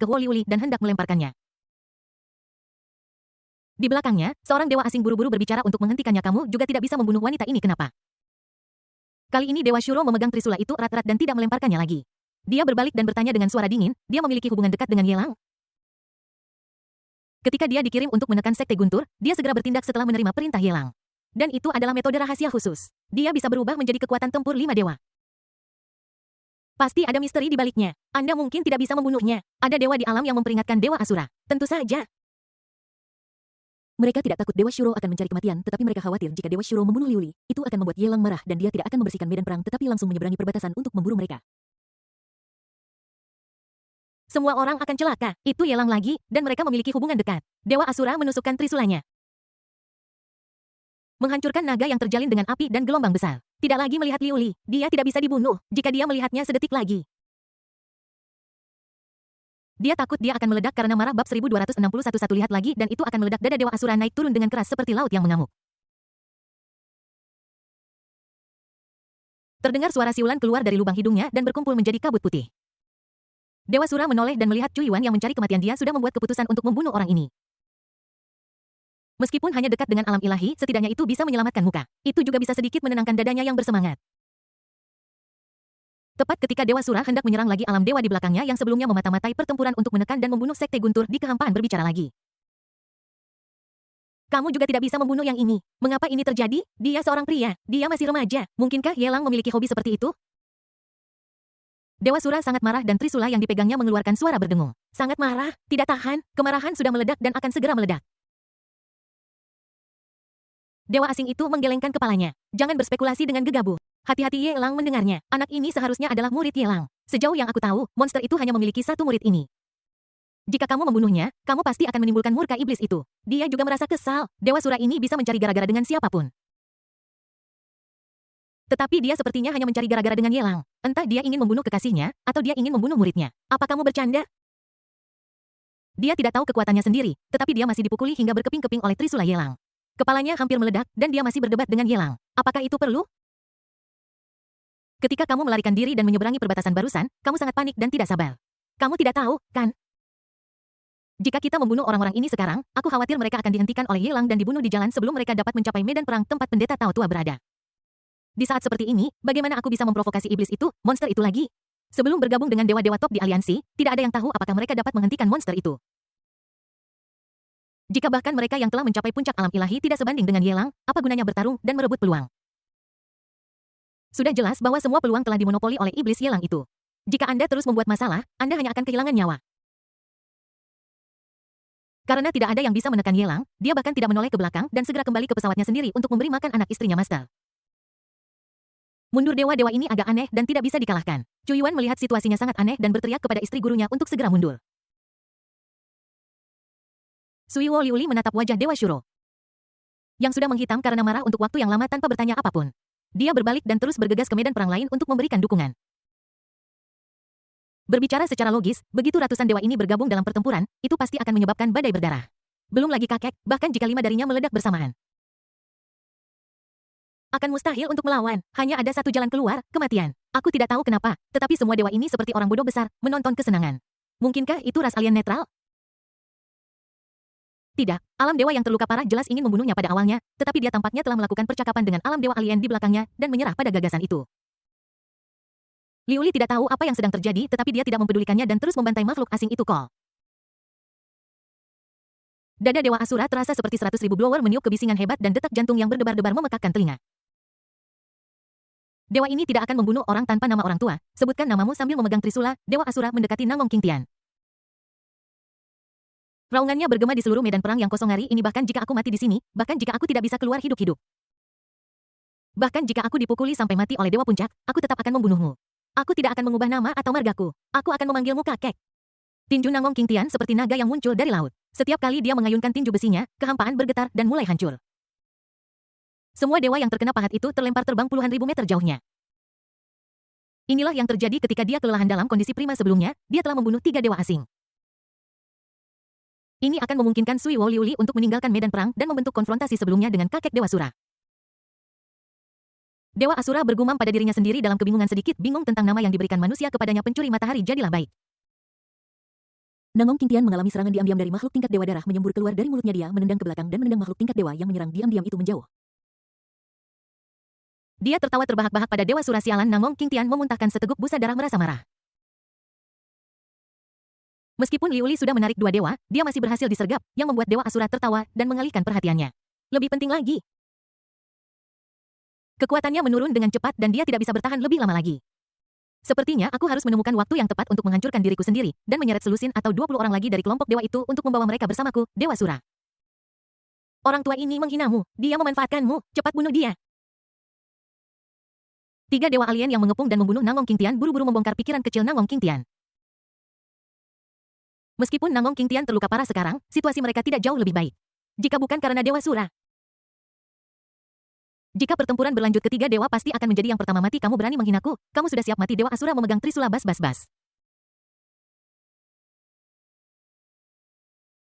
ke Huo Liuli dan hendak melemparkannya. Di belakangnya, seorang dewa asing buru-buru berbicara untuk menghentikannya. Kamu juga tidak bisa membunuh wanita ini, kenapa? Kali ini Dewa Shuro memegang trisula itu erat-erat dan tidak melemparkannya lagi. Dia berbalik dan bertanya dengan suara dingin, dia memiliki hubungan dekat dengan Yelang? Ketika dia dikirim untuk menekan Sekte Guntur, dia segera bertindak setelah menerima perintah Yelang. Dan itu adalah metode rahasia khusus. Dia bisa berubah menjadi kekuatan tempur 5 dewa. Pasti ada misteri di baliknya. Anda mungkin tidak bisa membunuhnya. Ada dewa di alam yang memperingatkan Dewa Asura. Tentu saja. Mereka tidak takut Dewa Shuro akan mencari kematian, tetapi mereka khawatir jika Dewa Shuro membunuh Liuli, itu akan membuat Yelang marah dan dia tidak akan membersihkan medan perang tetapi langsung menyeberangi perbatasan untuk memburu mereka. Semua orang akan celaka. Itu Yelang lagi, dan mereka memiliki hubungan dekat. Dewa Asura menusukkan trisulanya. Menghancurkan naga yang terjalin dengan api dan gelombang besar. Tidak lagi melihat Liuli, dia tidak bisa dibunuh jika dia melihatnya sedetik lagi. Dia takut dia akan meledak karena marah bab 1261 lihat lagi dan itu akan meledak. Dada Dewa Asura naik turun dengan keras seperti laut yang mengamuk. Terdengar suara siulan keluar dari lubang hidungnya dan berkumpul menjadi kabut putih. Dewa Sura menoleh dan melihat Cu Yuan yang mencari kematian. Dia sudah membuat keputusan untuk membunuh orang ini. Meskipun hanya dekat dengan alam ilahi, setidaknya itu bisa menyelamatkan muka. Itu juga bisa sedikit menenangkan dadanya yang bersemangat. Tepat ketika Dewa Sura hendak menyerang lagi alam dewa di belakangnya yang sebelumnya memata-matai pertempuran untuk menekan dan membunuh Sekte Guntur di kehampaan berbicara lagi. Kamu juga tidak bisa membunuh yang ini. Mengapa ini terjadi? Dia seorang pria. Dia masih remaja. Mungkinkah Yelang memiliki hobi seperti itu? Dewa Sura sangat marah dan trisula yang dipegangnya mengeluarkan suara berdengung. Sangat marah, tidak tahan, kemarahan sudah meledak dan akan segera meledak. Dewa asing itu menggelengkan kepalanya. Jangan berspekulasi dengan gegabah. Hati-hati Yelang mendengarnya. Anak ini seharusnya adalah murid Yelang. Sejauh yang aku tahu, monster itu hanya memiliki satu murid ini. Jika kamu membunuhnya, kamu pasti akan menimbulkan murka iblis itu. Dia juga merasa kesal. Dewa Sura ini bisa mencari gara-gara dengan siapapun. Tetapi dia sepertinya hanya mencari gara-gara dengan Yelang. Entah dia ingin membunuh kekasihnya, atau dia ingin membunuh muridnya. Apa kamu bercanda? Dia tidak tahu kekuatannya sendiri, tetapi dia masih dipukuli hingga berkeping-keping oleh trisula Yelang. Kepalanya hampir meledak, dan dia masih berdebat dengan Yelang. Apakah itu perlu? Ketika kamu melarikan diri dan menyeberangi perbatasan barusan, kamu sangat panik dan tidak sabar. Kamu tidak tahu, kan? Jika kita membunuh orang-orang ini sekarang, aku khawatir mereka akan dihentikan oleh Yelang dan dibunuh di jalan sebelum mereka dapat mencapai medan perang tempat pendeta Tao Tua berada. Di saat seperti ini, bagaimana aku bisa memprovokasi iblis itu, monster itu lagi? Sebelum bergabung dengan dewa-dewa top di aliansi, tidak ada yang tahu apakah mereka dapat menghentikan monster itu. Jika bahkan mereka yang telah mencapai puncak alam ilahi tidak sebanding dengan Yelang, apa gunanya bertarung dan merebut peluang? Sudah jelas bahwa semua peluang telah dimonopoli oleh iblis Yelang itu. Jika Anda terus membuat masalah, Anda hanya akan kehilangan nyawa. Karena tidak ada yang bisa menekan Yelang, dia bahkan tidak menoleh ke belakang dan segera kembali ke pesawatnya sendiri untuk memberi makan anak istrinya Master. Mundur dewa-dewa ini agak aneh dan tidak bisa dikalahkan. Cu Yuan melihat situasinya sangat aneh dan berteriak kepada istri gurunya untuk segera mundur. Sui Wo Liuli menatap wajah Dewa Shuro, yang sudah menghitam karena marah untuk waktu yang lama tanpa bertanya apapun. Dia berbalik dan terus bergegas ke medan perang lain untuk memberikan dukungan. Berbicara secara logis, begitu ratusan dewa ini bergabung dalam pertempuran, itu pasti akan menyebabkan badai berdarah. Belum lagi kakek, bahkan jika 5 darinya meledak bersamaan. Akan mustahil untuk melawan, hanya ada satu jalan keluar, kematian. Aku tidak tahu kenapa, tetapi semua dewa ini seperti orang bodoh besar, menonton kesenangan. Mungkinkah itu ras alien netral? Tidak, alam dewa yang terluka parah jelas ingin membunuhnya pada awalnya, tetapi dia tampaknya telah melakukan percakapan dengan alam dewa alien di belakangnya, dan menyerah pada gagasan itu. Liuli tidak tahu apa yang sedang terjadi tetapi dia tidak mempedulikannya dan terus membantai makhluk asing itu. Call. Dada Dewa Asura terasa seperti 100.000 blower meniup kebisingan hebat dan detak jantung yang berdebar-debar memekakkan telinga. Dewa ini tidak akan membunuh orang tanpa nama orang tua. Sebutkan namamu sambil memegang trisula. Dewa Asura mendekati Nangong King Tian. Raungannya bergema di seluruh medan perang yang kosong hari ini. Bahkan jika aku mati di sini, bahkan jika aku tidak bisa keluar hidup-hidup. Bahkan jika aku dipukuli sampai mati oleh Dewa Puncak, aku tetap akan membunuhmu. Aku tidak akan mengubah nama atau margaku. Aku akan memanggilmu kakek. Tinju Nangong King Tian seperti naga yang muncul dari laut. Setiap kali dia mengayunkan tinju besinya, kehampaan bergetar dan mulai hancur. Semua dewa yang terkena pahat itu terlempar terbang puluhan ribu meter jauhnya. Inilah yang terjadi ketika dia kelelahan dalam kondisi prima sebelumnya, dia telah membunuh 3 dewa asing. Ini akan memungkinkan Sui Wo Liuli untuk meninggalkan medan perang dan membentuk konfrontasi sebelumnya dengan kakek Dewa Sura. Dewa Asura bergumam pada dirinya sendiri dalam kebingungan sedikit bingung tentang nama yang diberikan manusia kepadanya. Pencuri matahari jadilah baik. Nangong Qingtian mengalami serangan diam-diam dari makhluk tingkat dewa darah menyembur keluar dari mulutnya. Dia menendang ke belakang dan menendang makhluk tingkat dewa yang menyerang diam-diam itu menjauh. Dia tertawa terbahak-bahak pada Dewa Sura. Sialan, Nangong Qingtian memuntahkan seteguk busa darah merasa marah. Meskipun Liu Li sudah menarik dua dewa, dia masih berhasil disergap, yang membuat Dewa Asura tertawa dan mengalihkan perhatiannya. Lebih penting lagi, kekuatannya menurun dengan cepat dan dia tidak bisa bertahan lebih lama lagi. Sepertinya aku harus menemukan waktu yang tepat untuk menghancurkan diriku sendiri, dan menyeret selusin atau 20 orang lagi dari kelompok dewa itu untuk membawa mereka bersamaku, Dewa Sura. Orang tua ini menghinamu, dia memanfaatkanmu, cepat bunuh dia. Tiga dewa alien yang mengepung dan membunuh Nangong Qingtian buru-buru membongkar pikiran kecil Nangong Qingtian. Meskipun Nangong Qingtian terluka parah sekarang, situasi mereka tidak jauh lebih baik. Jika bukan karena Dewa Sura. Jika pertempuran berlanjut, ketiga dewa pasti akan menjadi yang pertama mati. Kamu berani menghinaku? Kamu sudah siap mati? Dewa Asura memegang Trisula bas.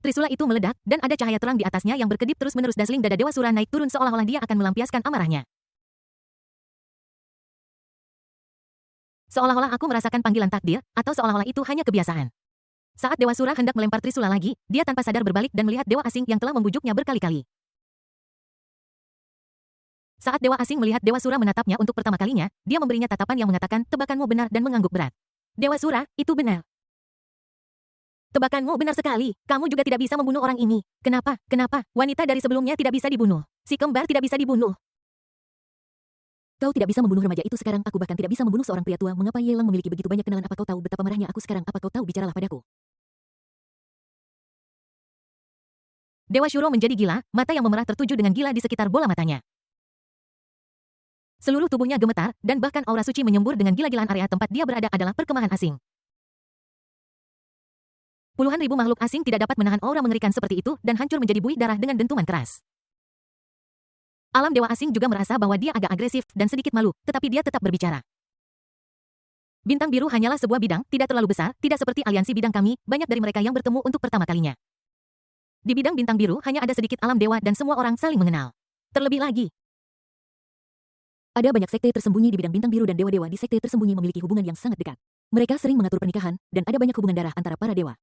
Trisula itu meledak, dan ada cahaya terang di atasnya yang berkedip terus-menerus. Dasling dada Dewa Sura naik turun seolah-olah dia akan melampiaskan amarahnya. Seolah-olah aku merasakan panggilan takdir, atau seolah-olah itu hanya kebiasaan. Saat Dewa Sura hendak melempar Trisula lagi, dia tanpa sadar berbalik dan melihat dewa asing yang telah membujuknya berkali-kali. Saat dewa asing melihat Dewa Sura menatapnya untuk pertama kalinya, dia memberinya tatapan yang mengatakan, tebakanmu benar, dan mengangguk berat. Dewa Sura, itu benar. Tebakanmu benar sekali, kamu juga tidak bisa membunuh orang ini. Kenapa? Wanita dari sebelumnya tidak bisa dibunuh. Si kembar tidak bisa dibunuh. Kau tidak bisa membunuh remaja itu sekarang. Aku bahkan tidak bisa membunuh seorang pria tua. Mengapa Ye Lang memiliki begitu banyak kenalan? Apa kau tahu betapa marahnya aku sekarang? Apa kau tahu? Bicaralah padaku. Dewa Shuro menjadi gila, mata yang memerah tertuju dengan gila di sekitar bola matanya. Seluruh tubuhnya gemetar, dan bahkan aura suci menyembur dengan gila-gilaan. Area tempat dia berada adalah perkemahan asing. Puluhan ribu makhluk asing tidak dapat menahan aura mengerikan seperti itu, dan hancur menjadi buih darah dengan dentuman keras. Alam dewa asing juga merasa bahwa dia agak agresif dan sedikit malu, tetapi dia tetap berbicara. Bintang biru hanyalah sebuah bidang, tidak terlalu besar, tidak seperti aliansi bidang kami, banyak dari mereka yang bertemu untuk pertama kalinya. Di bidang bintang biru hanya ada sedikit alam dewa dan semua orang saling mengenal. Terlebih lagi, ada banyak sekte tersembunyi di bidang bintang biru dan dewa-dewa di sekte tersembunyi memiliki hubungan yang sangat dekat. Mereka sering mengatur pernikahan, dan ada banyak hubungan darah antara para dewa.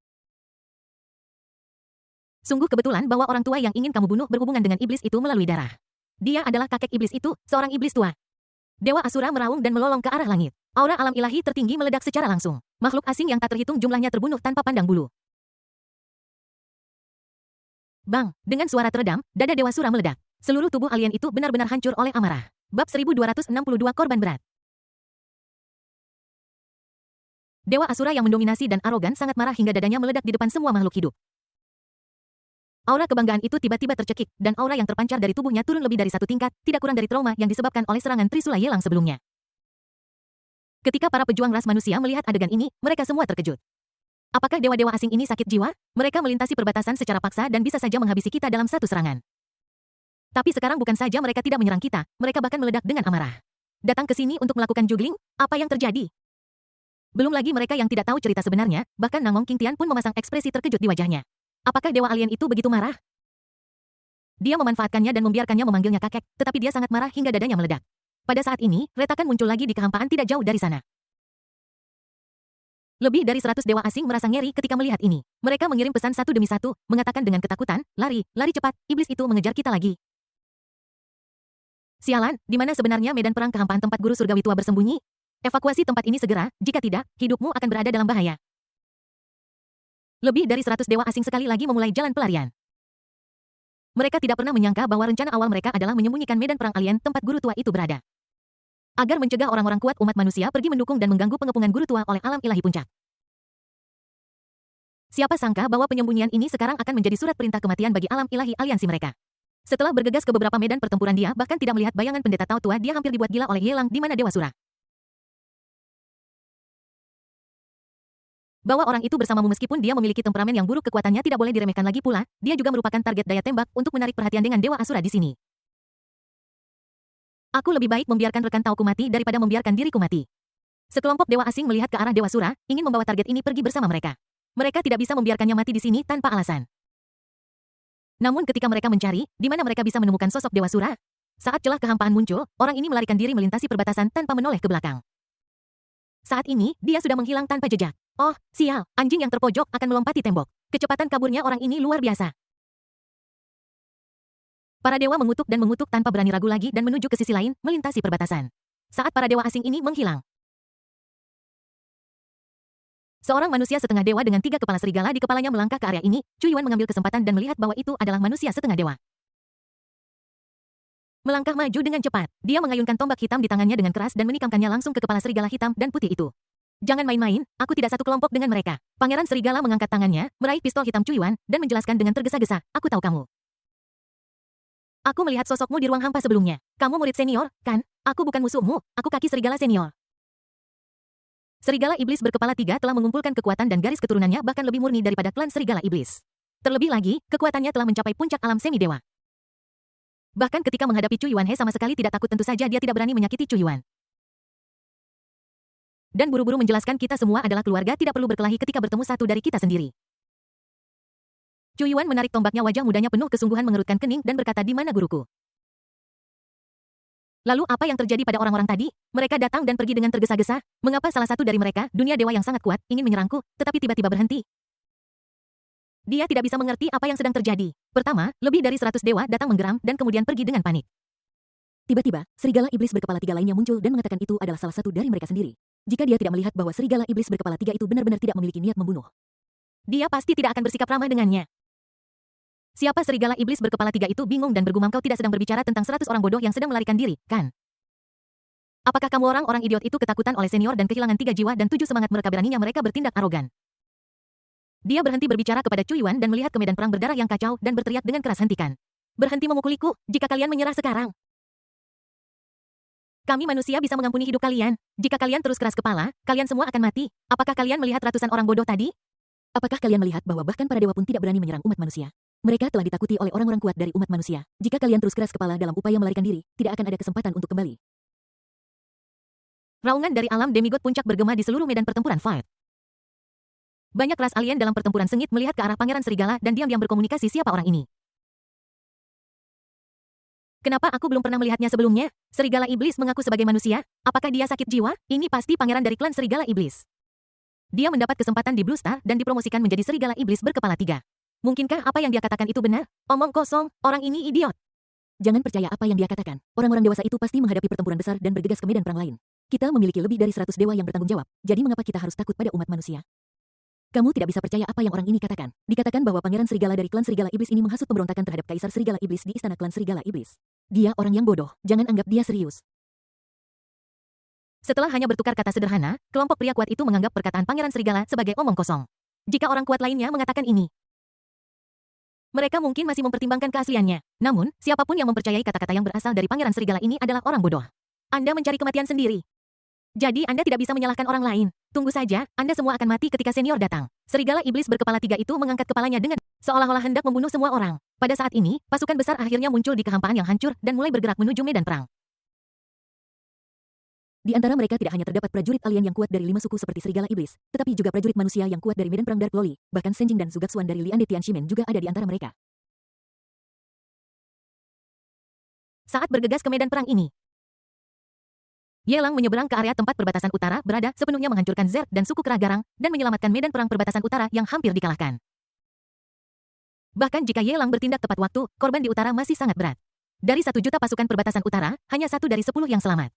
Sungguh kebetulan bahwa orang tua yang ingin kamu bunuh berhubungan dengan iblis itu melalui darah. Dia adalah kakek iblis itu, seorang iblis tua. Dewa Asura meraung dan melolong ke arah langit. Aura alam ilahi tertinggi meledak secara langsung. Makhluk asing yang tak terhitung jumlahnya terbunuh tanpa pandang bulu. Bang, dengan suara teredam, dada Dewa Sura meledak. Seluruh tubuh alien itu benar-benar hancur oleh amarah. Bab 1262 Korban Berat. Dewa Asura yang mendominasi dan arogan sangat marah hingga dadanya meledak di depan semua makhluk hidup. Aura kebanggaan itu tiba-tiba tercekik, dan aura yang terpancar dari tubuhnya turun lebih dari satu tingkat, tidak kurang dari trauma yang disebabkan oleh serangan Trisula Ye Lang sebelumnya. Ketika para pejuang ras manusia melihat adegan ini, mereka semua terkejut. Apakah dewa-dewa asing ini sakit jiwa? Mereka melintasi perbatasan secara paksa dan bisa saja menghabisi kita dalam satu serangan. Tapi sekarang bukan saja mereka tidak menyerang kita, mereka bahkan meledak dengan amarah. Datang ke sini untuk melakukan juggling? Apa yang terjadi? Belum lagi mereka yang tidak tahu cerita sebenarnya, bahkan Nangong Qingtian pun memasang ekspresi terkejut di wajahnya. Apakah dewa alien itu begitu marah? Dia memanfaatkannya dan membiarkannya memanggilnya kakek, tetapi dia sangat marah hingga dadanya meledak. Pada saat ini, retakan muncul lagi di kehampaan tidak jauh dari sana. Lebih dari 100 dewa asing merasa ngeri ketika melihat ini. Mereka mengirim pesan satu demi satu, mengatakan dengan ketakutan, lari cepat, iblis itu mengejar kita lagi. Sialan, di mana sebenarnya medan perang kehampaan tempat guru surgawi tua bersembunyi? Evakuasi tempat ini segera, jika tidak, hidupmu akan berada dalam bahaya. Lebih dari 100 dewa asing sekali lagi memulai jalan pelarian. Mereka tidak pernah menyangka bahwa rencana awal mereka adalah menyembunyikan medan perang alien tempat guru tua itu berada. Agar mencegah orang-orang kuat umat manusia pergi mendukung dan mengganggu pengepungan guru tua oleh alam ilahi puncak. Siapa sangka bahwa penyembunyian ini sekarang akan menjadi surat perintah kematian bagi alam ilahi aliansi mereka. Setelah bergegas ke beberapa medan pertempuran, dia bahkan tidak melihat bayangan pendeta Tao tua. Dia hampir dibuat gila oleh Ye Lang di mana Dewa Sura. Bahwa orang itu bersamamu meskipun dia memiliki temperamen yang buruk, kekuatannya tidak boleh diremehkan lagi pula, dia juga merupakan target daya tembak untuk menarik perhatian dengan Dewa Asura di sini. Aku lebih baik membiarkan rekan Taoku mati daripada membiarkan diriku mati. Sekelompok dewa asing melihat ke arah Dewa Sura, ingin membawa target ini pergi bersama mereka. Mereka tidak bisa membiarkannya mati di sini tanpa alasan. Namun ketika mereka mencari, di mana mereka bisa menemukan sosok Dewa Sura? Saat celah kehampaan muncul, orang ini melarikan diri melintasi perbatasan tanpa menoleh ke belakang. Saat ini, dia sudah menghilang tanpa jejak. Oh, sial, anjing yang terpojok akan melompati tembok. Kecepatan kaburnya orang ini luar biasa. Para dewa mengutuk dan mengutuk tanpa berani ragu lagi dan menuju ke sisi lain, melintasi perbatasan. Saat para dewa asing ini menghilang, seorang manusia setengah dewa dengan 3 kepala serigala di kepalanya melangkah ke area ini. Chu Yuan mengambil kesempatan dan melihat bahwa itu adalah manusia setengah dewa. Melangkah maju dengan cepat, dia mengayunkan tombak hitam di tangannya dengan keras dan menikamkannya langsung ke kepala serigala hitam dan putih itu. Jangan main-main, aku tidak satu kelompok dengan mereka. Pangeran serigala mengangkat tangannya, meraih pistol hitam Chu Yuan, dan menjelaskan dengan tergesa-gesa, aku tahu kamu. Aku melihat sosokmu di ruang hampa sebelumnya. Kamu murid senior, kan? Aku bukan musuhmu, aku kaki serigala senior. Serigala iblis berkepala 3 telah mengumpulkan kekuatan dan garis keturunannya bahkan lebih murni daripada klan serigala iblis. Terlebih lagi, kekuatannya telah mencapai puncak alam semi-dewa. Bahkan ketika menghadapi Chu Yuan He sama sekali tidak takut, tentu saja dia tidak berani menyakiti Chu Yuan. Dan buru-buru menjelaskan kita semua adalah keluarga, tidak perlu berkelahi ketika bertemu satu dari kita sendiri. Chu Yuan menarik tombaknya, wajah mudanya penuh kesungguhan mengerutkan kening dan berkata, di mana guruku? Lalu apa yang terjadi pada orang-orang tadi? Mereka datang dan pergi dengan tergesa-gesa. Mengapa salah satu dari mereka, dunia dewa yang sangat kuat, ingin menyerangku, tetapi tiba-tiba berhenti? Dia tidak bisa mengerti apa yang sedang terjadi. Pertama, lebih dari 100 dewa datang menggeram dan kemudian pergi dengan panik. Tiba-tiba, serigala iblis berkepala 3 lainnya muncul dan mengatakan itu adalah salah satu dari mereka sendiri. Jika dia tidak melihat bahwa serigala iblis berkepala 3 itu benar-benar tidak memiliki niat membunuh, dia pasti tidak akan bersikap ramah dengannya. Siapa serigala iblis berkepala 3 itu bingung dan bergumam, kau tidak sedang berbicara tentang 100 orang bodoh yang sedang melarikan diri, kan? Apakah kamu orang-orang idiot itu ketakutan oleh senior dan kehilangan 3 jiwa dan 7 semangat, mereka beraninya mereka bertindak arogan. Dia berhenti berbicara kepada Chu Yuan dan melihat ke medan perang berdarah yang kacau dan berteriak dengan keras, hentikan. Berhenti memukuliku, jika kalian menyerah sekarang. Kami manusia bisa mengampuni hidup kalian. Jika kalian terus keras kepala, kalian semua akan mati. Apakah kalian melihat ratusan orang bodoh tadi? Apakah kalian melihat bahwa bahkan para dewa pun tidak berani menyerang umat manusia? Mereka telah ditakuti oleh orang-orang kuat dari umat manusia. Jika kalian terus keras kepala dalam upaya melarikan diri, tidak akan ada kesempatan untuk kembali. Raungan dari alam demigod puncak bergema di seluruh medan pertempuran fight. Banyak ras alien dalam pertempuran sengit melihat ke arah pangeran serigala dan diam-diam berkomunikasi, siapa orang ini? Kenapa aku belum pernah melihatnya sebelumnya? Serigala iblis mengaku sebagai manusia? Apakah dia sakit jiwa? Ini pasti pangeran dari klan serigala iblis. Dia mendapat kesempatan di Blue Star dan dipromosikan menjadi serigala iblis berkepala 3. Mungkinkah apa yang dia katakan itu benar? Omong kosong, orang ini idiot. Jangan percaya apa yang dia katakan. Orang-orang dewasa itu pasti menghadapi pertempuran besar dan bergegas ke medan perang lain. Kita memiliki lebih dari 100 dewa yang bertanggung jawab. Jadi mengapa kita harus takut pada umat manusia? Kamu tidak bisa percaya apa yang orang ini katakan. Dikatakan bahwa pangeran serigala dari klan serigala iblis ini menghasut pemberontakan terhadap kaisar serigala iblis di istana klan serigala iblis. Dia orang yang bodoh, jangan anggap dia serius. Setelah hanya bertukar kata sederhana, kelompok pria kuat itu menganggap perkataan pangeran serigala sebagai omong kosong. Jika orang kuat lainnya mengatakan ini, mereka mungkin masih mempertimbangkan keasliannya. Namun, siapapun yang mempercayai kata-kata yang berasal dari pangeran serigala ini adalah orang bodoh. Anda mencari kematian sendiri. Jadi Anda tidak bisa menyalahkan orang lain. Tunggu saja, Anda semua akan mati ketika senior datang. Serigala iblis berkepala 3 itu mengangkat kepalanya dengan seolah-olah hendak membunuh semua orang. Pada saat ini, pasukan besar akhirnya muncul di kehampaan yang hancur dan mulai bergerak menuju medan perang. Di antara mereka tidak hanya terdapat prajurit alien yang kuat dari 5 suku seperti serigala iblis, tetapi juga prajurit manusia yang kuat dari medan perang Dark Loli, bahkan Senjing dan Zugaksuan dari Lian de Tianximen juga ada di antara mereka. Saat bergegas ke medan perang ini, Yelang menyeberang ke area tempat perbatasan utara berada, sepenuhnya menghancurkan Zerg dan suku Kera Garang, dan menyelamatkan medan perang perbatasan utara yang hampir dikalahkan. Bahkan jika Yelang bertindak tepat waktu, korban di utara masih sangat berat. Dari 1 juta pasukan perbatasan utara, hanya 1 dari 10 yang selamat.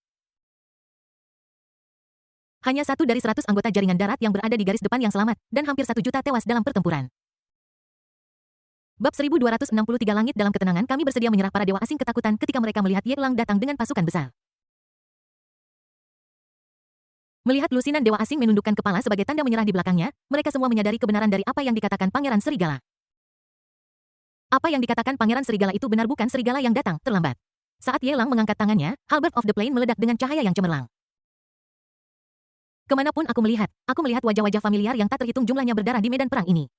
Hanya 1 dari 100 anggota jaringan darat yang berada di garis depan yang selamat, dan hampir 1 juta tewas dalam pertempuran. Bab 1263 Langit dalam ketenangan, kami bersedia menyerah. Para dewa asing ketakutan ketika mereka melihat Yelang datang dengan pasukan besar. Melihat lusinan dewa asing menundukkan kepala sebagai tanda menyerah di belakangnya, mereka semua menyadari kebenaran dari apa yang dikatakan Pangeran Serigala. Apa yang dikatakan Pangeran Serigala itu benar, bukan serigala yang datang terlambat. Saat Yelang mengangkat tangannya, Halberd of the Plain meledak dengan cahaya yang cemerlang. Kemanapun aku melihat wajah-wajah familiar yang tak terhitung jumlahnya berdarah di medan perang ini.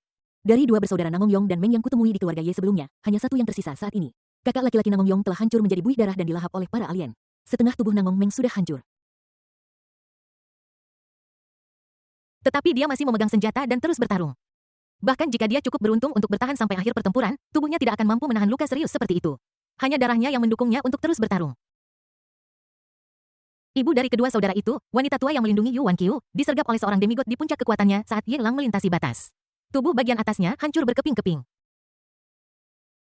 Dari 2 bersaudara Nangongyong dan Meng yang kutemui di keluarga Ye sebelumnya, hanya 1 yang tersisa saat ini. Kakak laki-laki Nangongyong telah hancur menjadi buih darah dan dilahap oleh para alien. Setengah tubuh Nangong Meng sudah hancur. Tetapi dia masih memegang senjata dan terus bertarung. Bahkan jika dia cukup beruntung untuk bertahan sampai akhir pertempuran, tubuhnya tidak akan mampu menahan luka serius seperti itu. Hanya darahnya yang mendukungnya untuk terus bertarung. Ibu dari kedua saudara itu, wanita tua yang melindungi Yuan Qiu, disergap oleh seorang demigod di puncak kekuatannya saat Ye Lang melintasi batas. Tubuh bagian atasnya hancur berkeping-keping.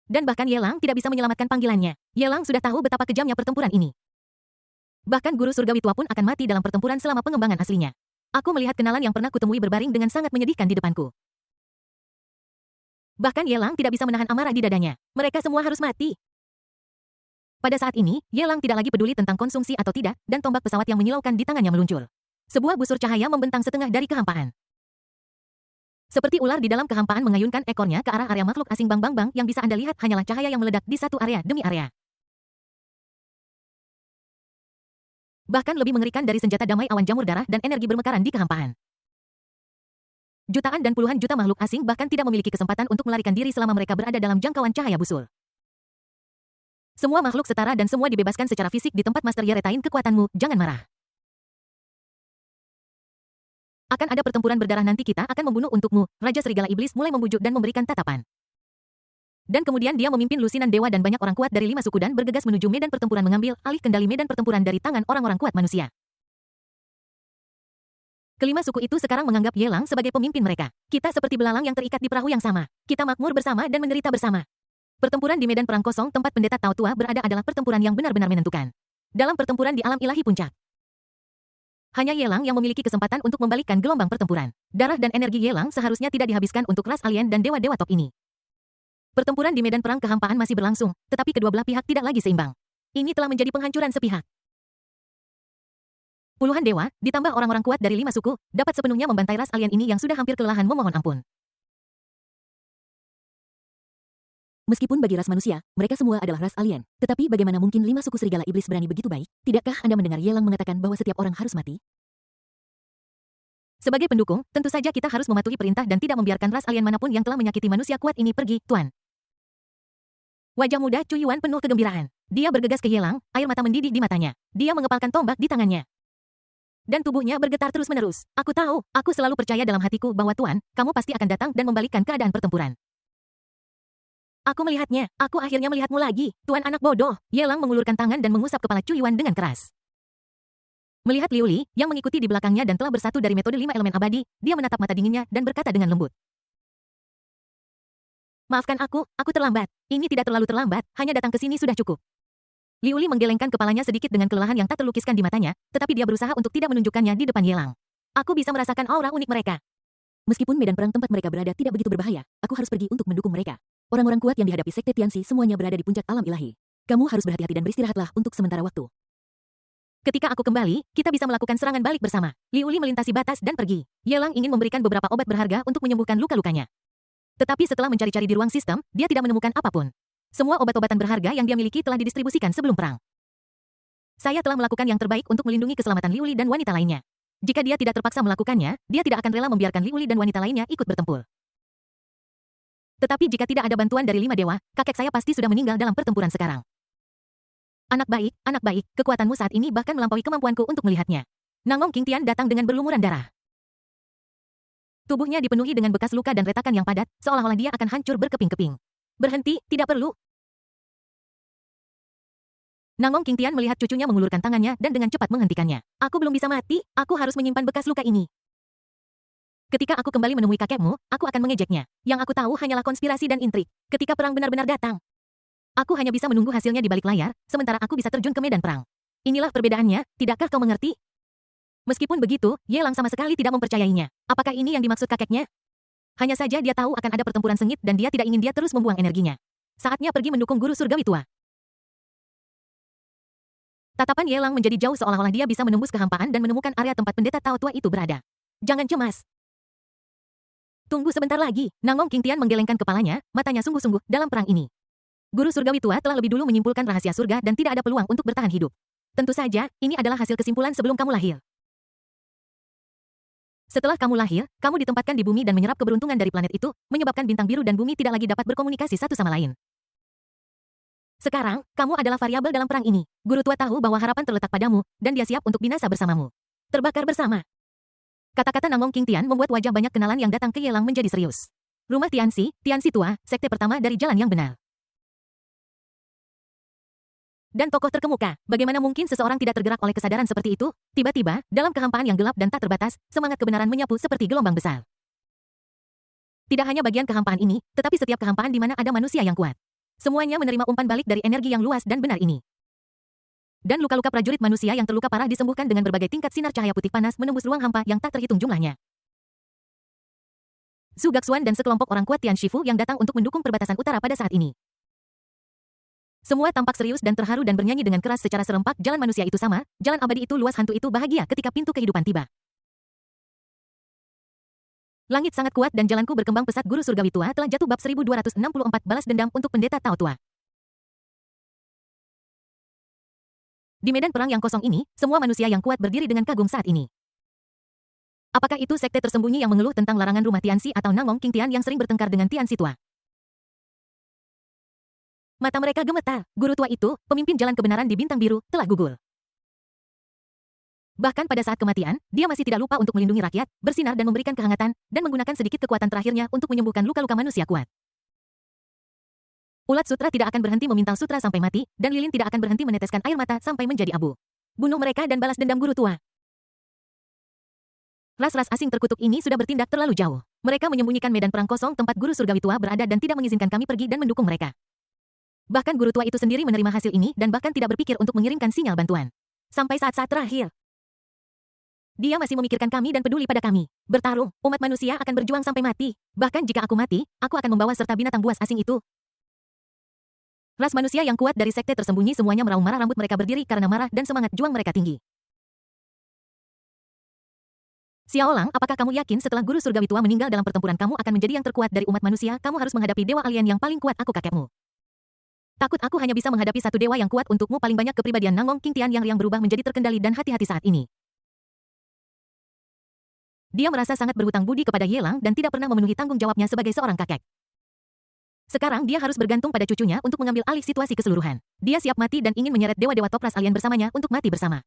Dan bahkan Ye Lang tidak bisa menyelamatkan panggilannya. Ye Lang sudah tahu betapa kejamnya pertempuran ini. Bahkan guru surgawi tua pun akan mati dalam pertempuran selama pengembangan aslinya. Aku melihat kenalan yang pernah kutemui berbaring dengan sangat menyedihkan di depanku. Bahkan Ye Lang tidak bisa menahan amarah di dadanya. Mereka semua harus mati. Pada saat ini, Ye Lang tidak lagi peduli tentang konsumsi atau tidak, dan tombak pesawat yang menyilaukan di tangannya meluncur. Sebuah busur cahaya membentang setengah dari kehampaan. Seperti ular di dalam kehampaan mengayunkan ekornya ke arah area makhluk asing bang yang bisa Anda lihat hanyalah cahaya yang meledak di satu area demi area. Bahkan lebih mengerikan dari senjata damai awan jamur darah dan energi bermekaran di kehampaan. Jutaan dan puluhan juta makhluk asing bahkan tidak memiliki kesempatan untuk melarikan diri selama mereka berada dalam jangkauan cahaya busur. Semua makhluk setara dan semua dibebaskan secara fisik di tempat Master Ye retain kekuatanmu, jangan marah. Akan ada pertempuran berdarah nanti kita akan membunuh untukmu, Raja Serigala Iblis mulai membujuk dan memberikan tatapan. Dan kemudian dia memimpin lusinan dewa dan banyak orang kuat dari 5 suku dan bergegas menuju medan pertempuran mengambil alih kendali medan pertempuran dari tangan orang-orang kuat manusia. Kelima suku itu sekarang menganggap Ye Lang sebagai pemimpin mereka. Kita seperti belalang yang terikat di perahu yang sama. Kita makmur bersama dan menderita bersama. Pertempuran di medan perang kosong tempat pendeta Tao Tua berada adalah pertempuran yang benar-benar menentukan. Dalam pertempuran di alam ilahi puncak, hanya Ye Lang yang memiliki kesempatan untuk membalikkan gelombang pertempuran. Darah dan energi Ye Lang seharusnya tidak dihabiskan untuk ras alien dan dewa-dewa top ini. Pertempuran di medan perang kehampaan masih berlangsung, tetapi kedua belah pihak tidak lagi seimbang. Ini telah menjadi penghancuran sepihak. Puluhan dewa, ditambah orang-orang kuat dari 5 suku, dapat sepenuhnya membantai ras alien ini yang sudah hampir kelelahan memohon ampun. Meskipun bagi ras manusia, mereka semua adalah ras alien. Tetapi bagaimana mungkin 5 suku serigala iblis berani begitu baik? Tidakkah Anda mendengar Ye Lang mengatakan bahwa setiap orang harus mati? Sebagai pendukung, tentu saja kita harus mematuhi perintah dan tidak membiarkan ras alien manapun yang telah menyakiti manusia kuat ini pergi, Tuan. Wajah muda Chu Yuan penuh kegembiraan. Dia bergegas ke Ye Lang, air mata mendidih di matanya. Dia mengepalkan tombak di tangannya. Dan tubuhnya bergetar terus-menerus. Aku tahu, aku selalu percaya dalam hatiku bahwa Tuan, kamu pasti akan datang dan membalikkan keadaan pertempuran. Aku melihatnya, aku akhirnya melihatmu lagi, Tuan anak bodoh. Ye Lang mengulurkan tangan dan mengusap kepala Chu Yuan dengan keras. Melihat Liu Li, yang mengikuti di belakangnya dan telah bersatu dari metode 5 elemen abadi, dia menatap mata dinginnya dan berkata dengan lembut. Maafkan aku terlambat. Ini tidak terlalu terlambat, hanya datang ke sini sudah cukup. Liu Li menggelengkan kepalanya sedikit dengan kelelahan yang tak terlukiskan di matanya, tetapi dia berusaha untuk tidak menunjukkannya di depan Ye Lang. Aku bisa merasakan aura unik mereka. Meskipun medan perang tempat mereka berada tidak begitu berbahaya, aku harus pergi untuk mendukung mereka. Orang-orang kuat yang dihadapi Sekte Tianxi semuanya berada di puncak alam ilahi. Kamu harus berhati-hati dan beristirahatlah untuk sementara waktu. Ketika aku kembali, kita bisa melakukan serangan balik bersama. Liu Li melintasi batas dan pergi. Ye Lang ingin memberikan beberapa obat berharga untuk menyembuhkan luka-lukanya. Tetapi setelah mencari-cari di ruang sistem, dia tidak menemukan apapun. Semua obat-obatan berharga yang dia miliki telah didistribusikan sebelum perang. Saya telah melakukan yang terbaik untuk melindungi keselamatan Liu Li dan wanita lainnya. Jika dia tidak terpaksa melakukannya, dia tidak akan rela membiarkan Liu Li dan wanita lainnya ikut bertempur. Tetapi jika tidak ada bantuan dari 5 dewa, kakek saya pasti sudah meninggal dalam pertempuran sekarang. Anak baik, kekuatanmu saat ini bahkan melampaui kemampuanku untuk melihatnya. Nangong Qingtian datang dengan berlumuran darah. Tubuhnya dipenuhi dengan bekas luka dan retakan yang padat, seolah-olah dia akan hancur berkeping-keping. Berhenti, tidak perlu. Nangong Qingtian melihat cucunya mengulurkan tangannya dan dengan cepat menghentikannya. Aku belum bisa mati, aku harus menyimpan bekas luka ini. Ketika aku kembali menemui kakekmu, aku akan mengejeknya. Yang aku tahu hanyalah konspirasi dan intrik. Ketika perang benar-benar datang, aku hanya bisa menunggu hasilnya di balik layar, sementara aku bisa terjun ke medan perang. Inilah perbedaannya, tidakkah kau mengerti? Meskipun begitu, Ye Lang sama sekali tidak mempercayainya. Apakah ini yang dimaksud kakeknya? Hanya saja dia tahu akan ada pertempuran sengit dan dia tidak ingin dia terus membuang energinya. Saatnya pergi mendukung guru surgawi tua. Tatapan Ye Lang menjadi jauh seolah-olah dia bisa menembus kehampaan dan menemukan area tempat pendeta Tao Tua itu berada. Jangan cemas. Tunggu sebentar lagi, Nangong Qingtian menggelengkan kepalanya, matanya sungguh-sungguh dalam perang ini. Guru surgawi tua telah lebih dulu menyimpulkan rahasia surga dan tidak ada peluang untuk bertahan hidup. Tentu saja, ini adalah hasil kesimpulan sebelum kamu lahir. Setelah kamu lahir, kamu ditempatkan di bumi dan menyerap keberuntungan dari planet itu, menyebabkan bintang biru dan bumi tidak lagi dapat berkomunikasi satu sama lain. Sekarang, kamu adalah variabel dalam perang ini. Guru tua tahu bahwa harapan terletak padamu, dan dia siap untuk binasa bersamamu. Terbakar bersama. Kata-kata Nangong Qingtian membuat wajah banyak kenalan yang datang ke Ye Lang menjadi serius. Rumah Tianxi tua, sekte pertama dari jalan yang benar. dan tokoh terkemuka. Bagaimana mungkin seseorang tidak tergerak oleh kesadaran seperti itu? Tiba-tiba, dalam kehampaan yang gelap dan tak terbatas, semangat kebenaran menyapu seperti gelombang besar. Tidak hanya bagian kehampaan ini, tetapi setiap kehampaan di mana ada manusia yang kuat. Semuanya menerima umpan balik dari energi yang luas dan benar ini. Dan luka-luka prajurit manusia yang terluka parah disembuhkan dengan berbagai tingkat sinar cahaya putih panas menembus ruang hampa yang tak terhitung jumlahnya. Zhu Gaxuan dan sekelompok orang kuat Tian Shifu yang datang untuk mendukung perbatasan utara pada saat ini. Semua tampak serius dan terharu dan bernyanyi dengan keras secara serempak. Jalan manusia itu sama, jalan abadi itu luas, hantu itu bahagia ketika pintu kehidupan tiba. Langit sangat kuat dan jalanku berkembang pesat. Guru surgawi tua telah jatuh. Bab 1264 balas dendam untuk pendeta Tao tua. Di medan perang yang kosong ini, semua manusia yang kuat berdiri dengan kagum saat ini. Apakah itu sekte tersembunyi yang mengeluh tentang larangan rumah Tianxi atau Nangong King Tian yang sering bertengkar dengan Tianxi tua? Mata mereka gemetar. Guru tua itu, pemimpin jalan kebenaran di bintang biru, telah gugur. Bahkan pada saat kematian, dia masih tidak lupa untuk melindungi rakyat, bersinar dan memberikan kehangatan, dan menggunakan sedikit kekuatan terakhirnya untuk menyembuhkan luka-luka manusia kuat. Ulat sutra tidak akan berhenti memintal sutra sampai mati, dan lilin tidak akan berhenti meneteskan air mata sampai menjadi abu. Bunuh mereka dan balas dendam guru tua. Ras-ras asing terkutuk ini sudah bertindak terlalu jauh. Mereka menyembunyikan medan perang kosong tempat guru surgawi tua berada dan tidak mengizinkan kami pergi dan mendukung mereka. Bahkan guru tua itu sendiri menerima hasil ini dan bahkan tidak berpikir untuk mengirimkan sinyal bantuan. Sampai saat-saat terakhir. Dia masih memikirkan kami dan peduli pada kami. Bertarung, umat manusia akan berjuang sampai mati. Bahkan jika aku mati, aku akan membawa serta binatang buas asing itu. Ras manusia yang kuat dari sekte tersembunyi semuanya meraung marah, rambut mereka berdiri karena marah dan semangat juang mereka tinggi. Xiaolang, apakah kamu yakin setelah guru surgawi tua meninggal dalam pertempuran kamu akan menjadi yang terkuat dari umat manusia? Kamu harus menghadapi dewa alien yang paling kuat. Aku kakekmu. Takut aku hanya bisa menghadapi satu dewa yang kuat untukmu. Paling banyak kepribadian Nangong King Tian yang berubah menjadi terkendali dan hati-hati saat ini. Dia merasa sangat berhutang budi kepada Yelang dan tidak pernah memenuhi tanggung jawabnya sebagai seorang kakek. Sekarang dia harus bergantung pada cucunya untuk mengambil alih situasi keseluruhan. Dia siap mati dan ingin menyeret dewa-dewa top ras alien bersamanya untuk mati bersama.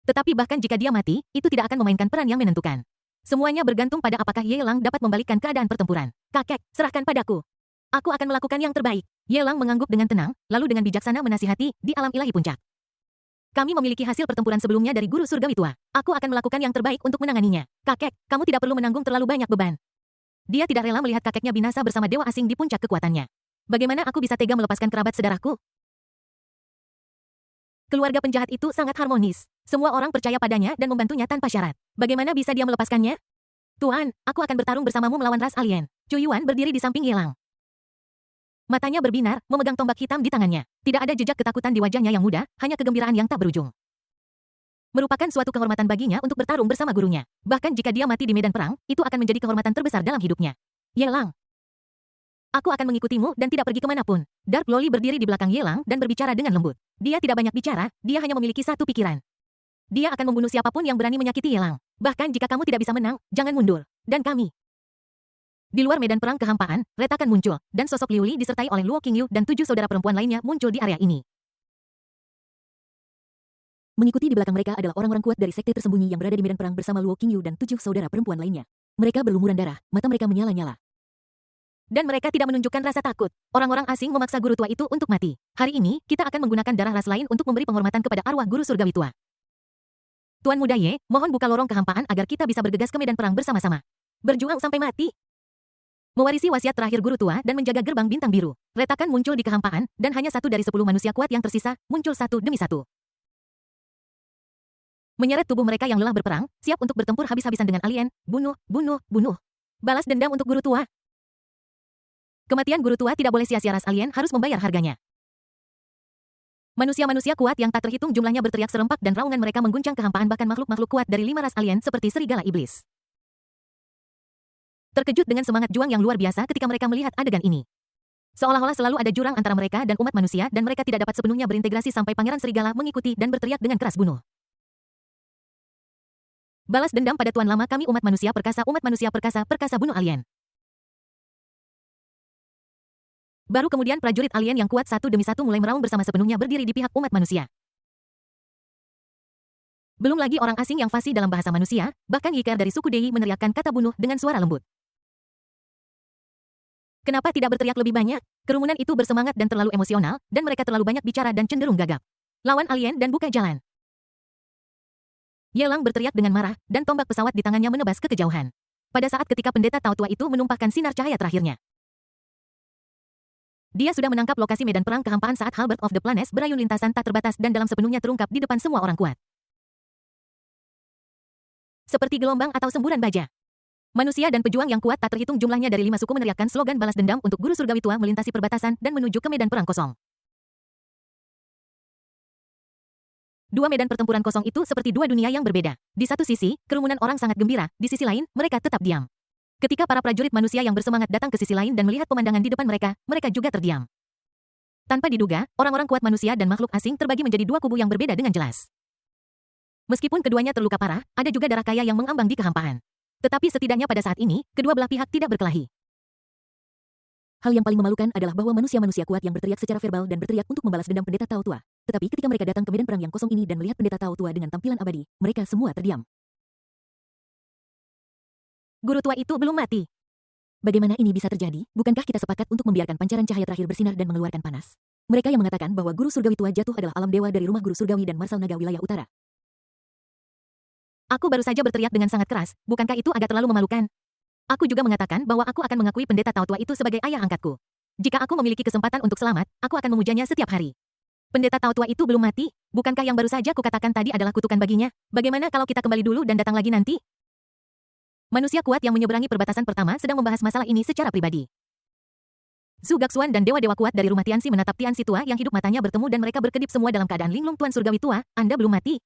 Tetapi bahkan jika dia mati, itu tidak akan memainkan peran yang menentukan. Semuanya bergantung pada apakah Yelang dapat membalikkan keadaan pertempuran. Kakek, serahkan padaku. Aku akan melakukan yang terbaik. Yelang mengangguk dengan tenang, lalu dengan bijaksana menasihati, di alam ilahi puncak. Kami memiliki hasil pertempuran sebelumnya dari guru surgawi tua. Aku akan melakukan yang terbaik untuk menanganinya. Kakek, kamu tidak perlu menanggung terlalu banyak beban. Dia tidak rela melihat kakeknya binasa bersama dewa asing di puncak kekuatannya. Bagaimana aku bisa tega melepaskan kerabat saudaraku? Keluarga penjahat itu sangat harmonis. Semua orang percaya padanya dan membantunya tanpa syarat. Bagaimana bisa dia melepaskannya? Tuan, aku akan bertarung bersamamu melawan ras alien. Cu Yuan berdiri di samping Yelang. Matanya berbinar, memegang tombak hitam di tangannya. Tidak ada jejak ketakutan di wajahnya yang muda, hanya kegembiraan yang tak berujung. Merupakan suatu kehormatan baginya untuk bertarung bersama gurunya. Bahkan jika dia mati di medan perang, itu akan menjadi kehormatan terbesar dalam hidupnya. Yelang. Aku akan mengikutimu dan tidak pergi kemanapun. Dark Loli berdiri di belakang Yelang dan berbicara dengan lembut. Dia tidak banyak bicara, dia hanya memiliki satu pikiran. Dia akan membunuh siapapun yang berani menyakiti Yelang. Bahkan jika kamu tidak bisa menang, jangan mundur. Dan kami. Di luar medan perang kehampaan, retakan muncul, dan sosok Liu Li disertai oleh Luo Qingyu dan 7 saudara perempuan lainnya muncul di area ini. Mengikuti di belakang mereka adalah orang-orang kuat dari sekte tersembunyi yang berada di medan perang bersama Luo Qingyu dan 7 saudara perempuan lainnya. Mereka berlumuran darah, mata mereka menyala-nyala. Dan mereka tidak menunjukkan rasa takut. Orang-orang asing memaksa guru tua itu untuk mati. Hari ini, kita akan menggunakan darah ras lain untuk memberi penghormatan kepada arwah guru surgawi tua. Tuan Muda Ye, mohon buka lorong kehampaan agar kita bisa bergegas ke medan perang bersama-sama. Berjuang sampai mati. Mewarisi wasiat terakhir guru tua dan menjaga gerbang bintang biru. Retakan muncul di kehampaan, dan hanya 1 dari 10 manusia kuat yang tersisa, muncul satu demi satu. Menyeret tubuh mereka yang lelah berperang, siap untuk bertempur habis-habisan dengan alien, bunuh, bunuh, bunuh. Balas dendam untuk guru tua. Kematian guru tua tidak boleh sia-sia, ras alien harus membayar harganya. Manusia-manusia kuat yang tak terhitung jumlahnya berteriak serempak dan raungan mereka mengguncang kehampaan, bahkan makhluk-makhluk kuat dari 5 ras alien seperti serigala iblis. Terkejut dengan semangat juang yang luar biasa ketika mereka melihat adegan ini. Seolah-olah selalu ada jurang antara mereka dan umat manusia dan mereka tidak dapat sepenuhnya berintegrasi sampai Pangeran Serigala mengikuti dan berteriak dengan keras, bunuh. Balas dendam pada Tuan Lama kami umat manusia perkasa perkasa bunuh alien. Baru kemudian prajurit alien yang kuat satu demi satu mulai meraung bersama sepenuhnya berdiri di pihak umat manusia. Belum lagi orang asing yang fasih dalam bahasa manusia, bahkan Yiker dari suku Dei meneriakkan kata bunuh dengan suara lembut. Kenapa tidak berteriak lebih banyak? Kerumunan itu bersemangat dan terlalu emosional, dan mereka terlalu banyak bicara dan cenderung gagap. Lawan alien dan buka jalan. Yelang berteriak dengan marah, dan tombak pesawat di tangannya menebas ke kejauhan. Pada saat ketika pendeta Tao Tua itu menumpahkan sinar cahaya terakhirnya. Dia sudah menangkap lokasi medan perang kehampaan saat Halberd of the Planes berayun lintasan tak terbatas dan dalam sepenuhnya terungkap di depan semua orang kuat. Seperti gelombang atau semburan baja. Manusia dan pejuang yang kuat tak terhitung jumlahnya dari 5 suku meneriakkan slogan balas dendam untuk guru surgawi tua melintasi perbatasan dan menuju ke medan perang kosong. Dua medan pertempuran kosong itu seperti dua dunia yang berbeda. Di satu sisi, kerumunan orang sangat gembira, di sisi lain, mereka tetap diam. Ketika para prajurit manusia yang bersemangat datang ke sisi lain dan melihat pemandangan di depan mereka, mereka juga terdiam. Tanpa diduga, orang-orang kuat manusia dan makhluk asing terbagi menjadi dua kubu yang berbeda dengan jelas. Meskipun keduanya terluka parah, ada juga darah kaya yang mengambang di kehampaan. Tetapi setidaknya pada saat ini, kedua belah pihak tidak berkelahi. Hal yang paling memalukan adalah bahwa manusia-manusia kuat yang berteriak secara verbal dan berteriak untuk membalas dendam pendeta Tao Tua. Tetapi ketika mereka datang ke medan perang yang kosong ini dan melihat pendeta Tao Tua dengan tampilan abadi, mereka semua terdiam. Guru tua itu belum mati. Bagaimana ini bisa terjadi? Bukankah kita sepakat untuk membiarkan pancaran cahaya terakhir bersinar dan mengeluarkan panas? Mereka yang mengatakan bahwa guru surgawi tua jatuh adalah alam dewa dari rumah guru surgawi dan Marsal Naga wilayah utara. Aku baru saja berteriak dengan sangat keras, bukankah itu agak terlalu memalukan? Aku juga mengatakan bahwa aku akan mengakui pendeta Tao Tua itu sebagai ayah angkatku. Jika aku memiliki kesempatan untuk selamat, aku akan memujanya setiap hari. Pendeta Tao Tua itu belum mati, bukankah yang baru saja kukatakan tadi adalah kutukan baginya? Bagaimana kalau kita kembali dulu dan datang lagi nanti? Manusia kuat yang menyeberangi perbatasan pertama sedang membahas masalah ini secara pribadi. Zhu Gaxuan dan dewa-dewa kuat dari rumah Tianxi menatap Tianxi tua yang hidup matanya bertemu dan mereka berkedip semua dalam keadaan linglung Tuan Surgawi tua, Anda belum mati.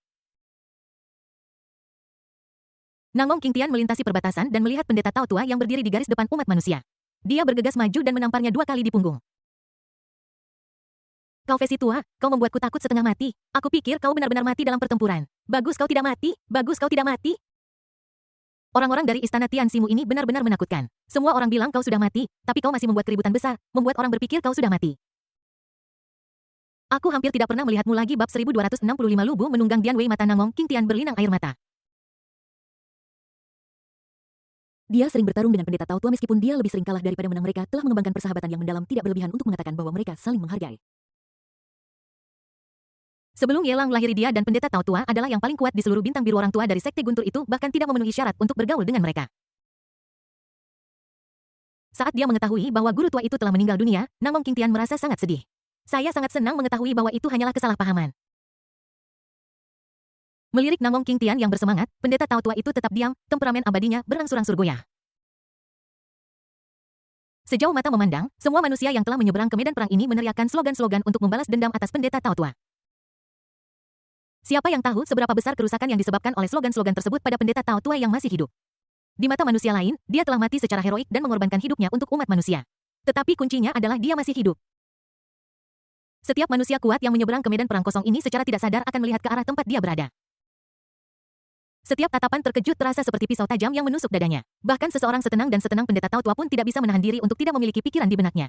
Nangong King Tian melintasi perbatasan dan melihat pendeta Tao Tua yang berdiri di garis depan umat manusia. Dia bergegas maju dan menamparnya 2 kali di punggung. Kau Vesi tua, kau membuatku takut setengah mati. Aku pikir kau benar-benar mati dalam pertempuran. Bagus kau tidak mati, bagus kau tidak mati. Orang-orang dari istana Tianximu ini benar-benar menakutkan. Semua orang bilang kau sudah mati, tapi kau masih membuat keributan besar, membuat orang berpikir kau sudah mati. Aku hampir tidak pernah melihatmu lagi. Bab 1265 Lubu menunggang Dian Wei. Mata Nangong King Tian berlinang air mata. Dia sering bertarung dengan pendeta Tao Tua meskipun dia lebih sering kalah daripada menang. Mereka telah mengembangkan persahabatan yang mendalam tidak berlebihan untuk mengatakan bahwa mereka saling menghargai. Sebelum Yelang melahiri dia dan pendeta Tao Tua adalah yang paling kuat di seluruh bintang biru. Orang tua dari sekte guntur itu bahkan tidak memenuhi syarat untuk bergaul dengan mereka. Saat dia mengetahui bahwa guru tua itu telah meninggal dunia, Nangong King Tian merasa sangat sedih. Saya sangat senang mengetahui bahwa itu hanyalah kesalahpahaman. Melirik Nangong King Tian yang bersemangat, pendeta Tao Tua itu tetap diam, temperamen abadinya berangsur-angsur goyah. Sejauh mata memandang, semua manusia yang telah menyeberang ke medan perang ini meneriakkan slogan-slogan untuk membalas dendam atas pendeta Tao Tua. Siapa yang tahu seberapa besar kerusakan yang disebabkan oleh slogan-slogan tersebut pada pendeta Tao Tua yang masih hidup? Di mata manusia lain, dia telah mati secara heroik dan mengorbankan hidupnya untuk umat manusia. Tetapi kuncinya adalah dia masih hidup. Setiap manusia kuat yang menyeberang ke medan perang kosong ini secara tidak sadar akan melihat ke arah tempat dia berada. Setiap tatapan terkejut terasa seperti pisau tajam yang menusuk dadanya. Bahkan seseorang setenang dan setenang pendeta Tao Tua pun tidak bisa menahan diri untuk tidak memiliki pikiran di benaknya.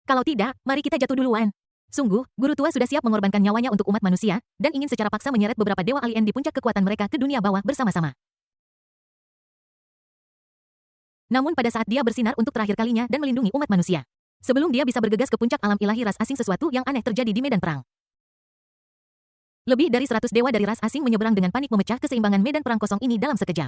Kalau tidak, mari kita jatuh duluan. Sungguh, guru tua sudah siap mengorbankan nyawanya untuk umat manusia, dan ingin secara paksa menyeret beberapa dewa alien di puncak kekuatan mereka ke dunia bawah bersama-sama. Namun pada saat dia bersinar untuk terakhir kalinya dan melindungi umat manusia. Sebelum dia bisa bergegas ke puncak alam ilahi ras asing, sesuatu yang aneh terjadi di medan perang. Lebih dari 100 dewa dari ras asing menyeberang dengan panik memecah keseimbangan medan perang kosong ini dalam sekejap.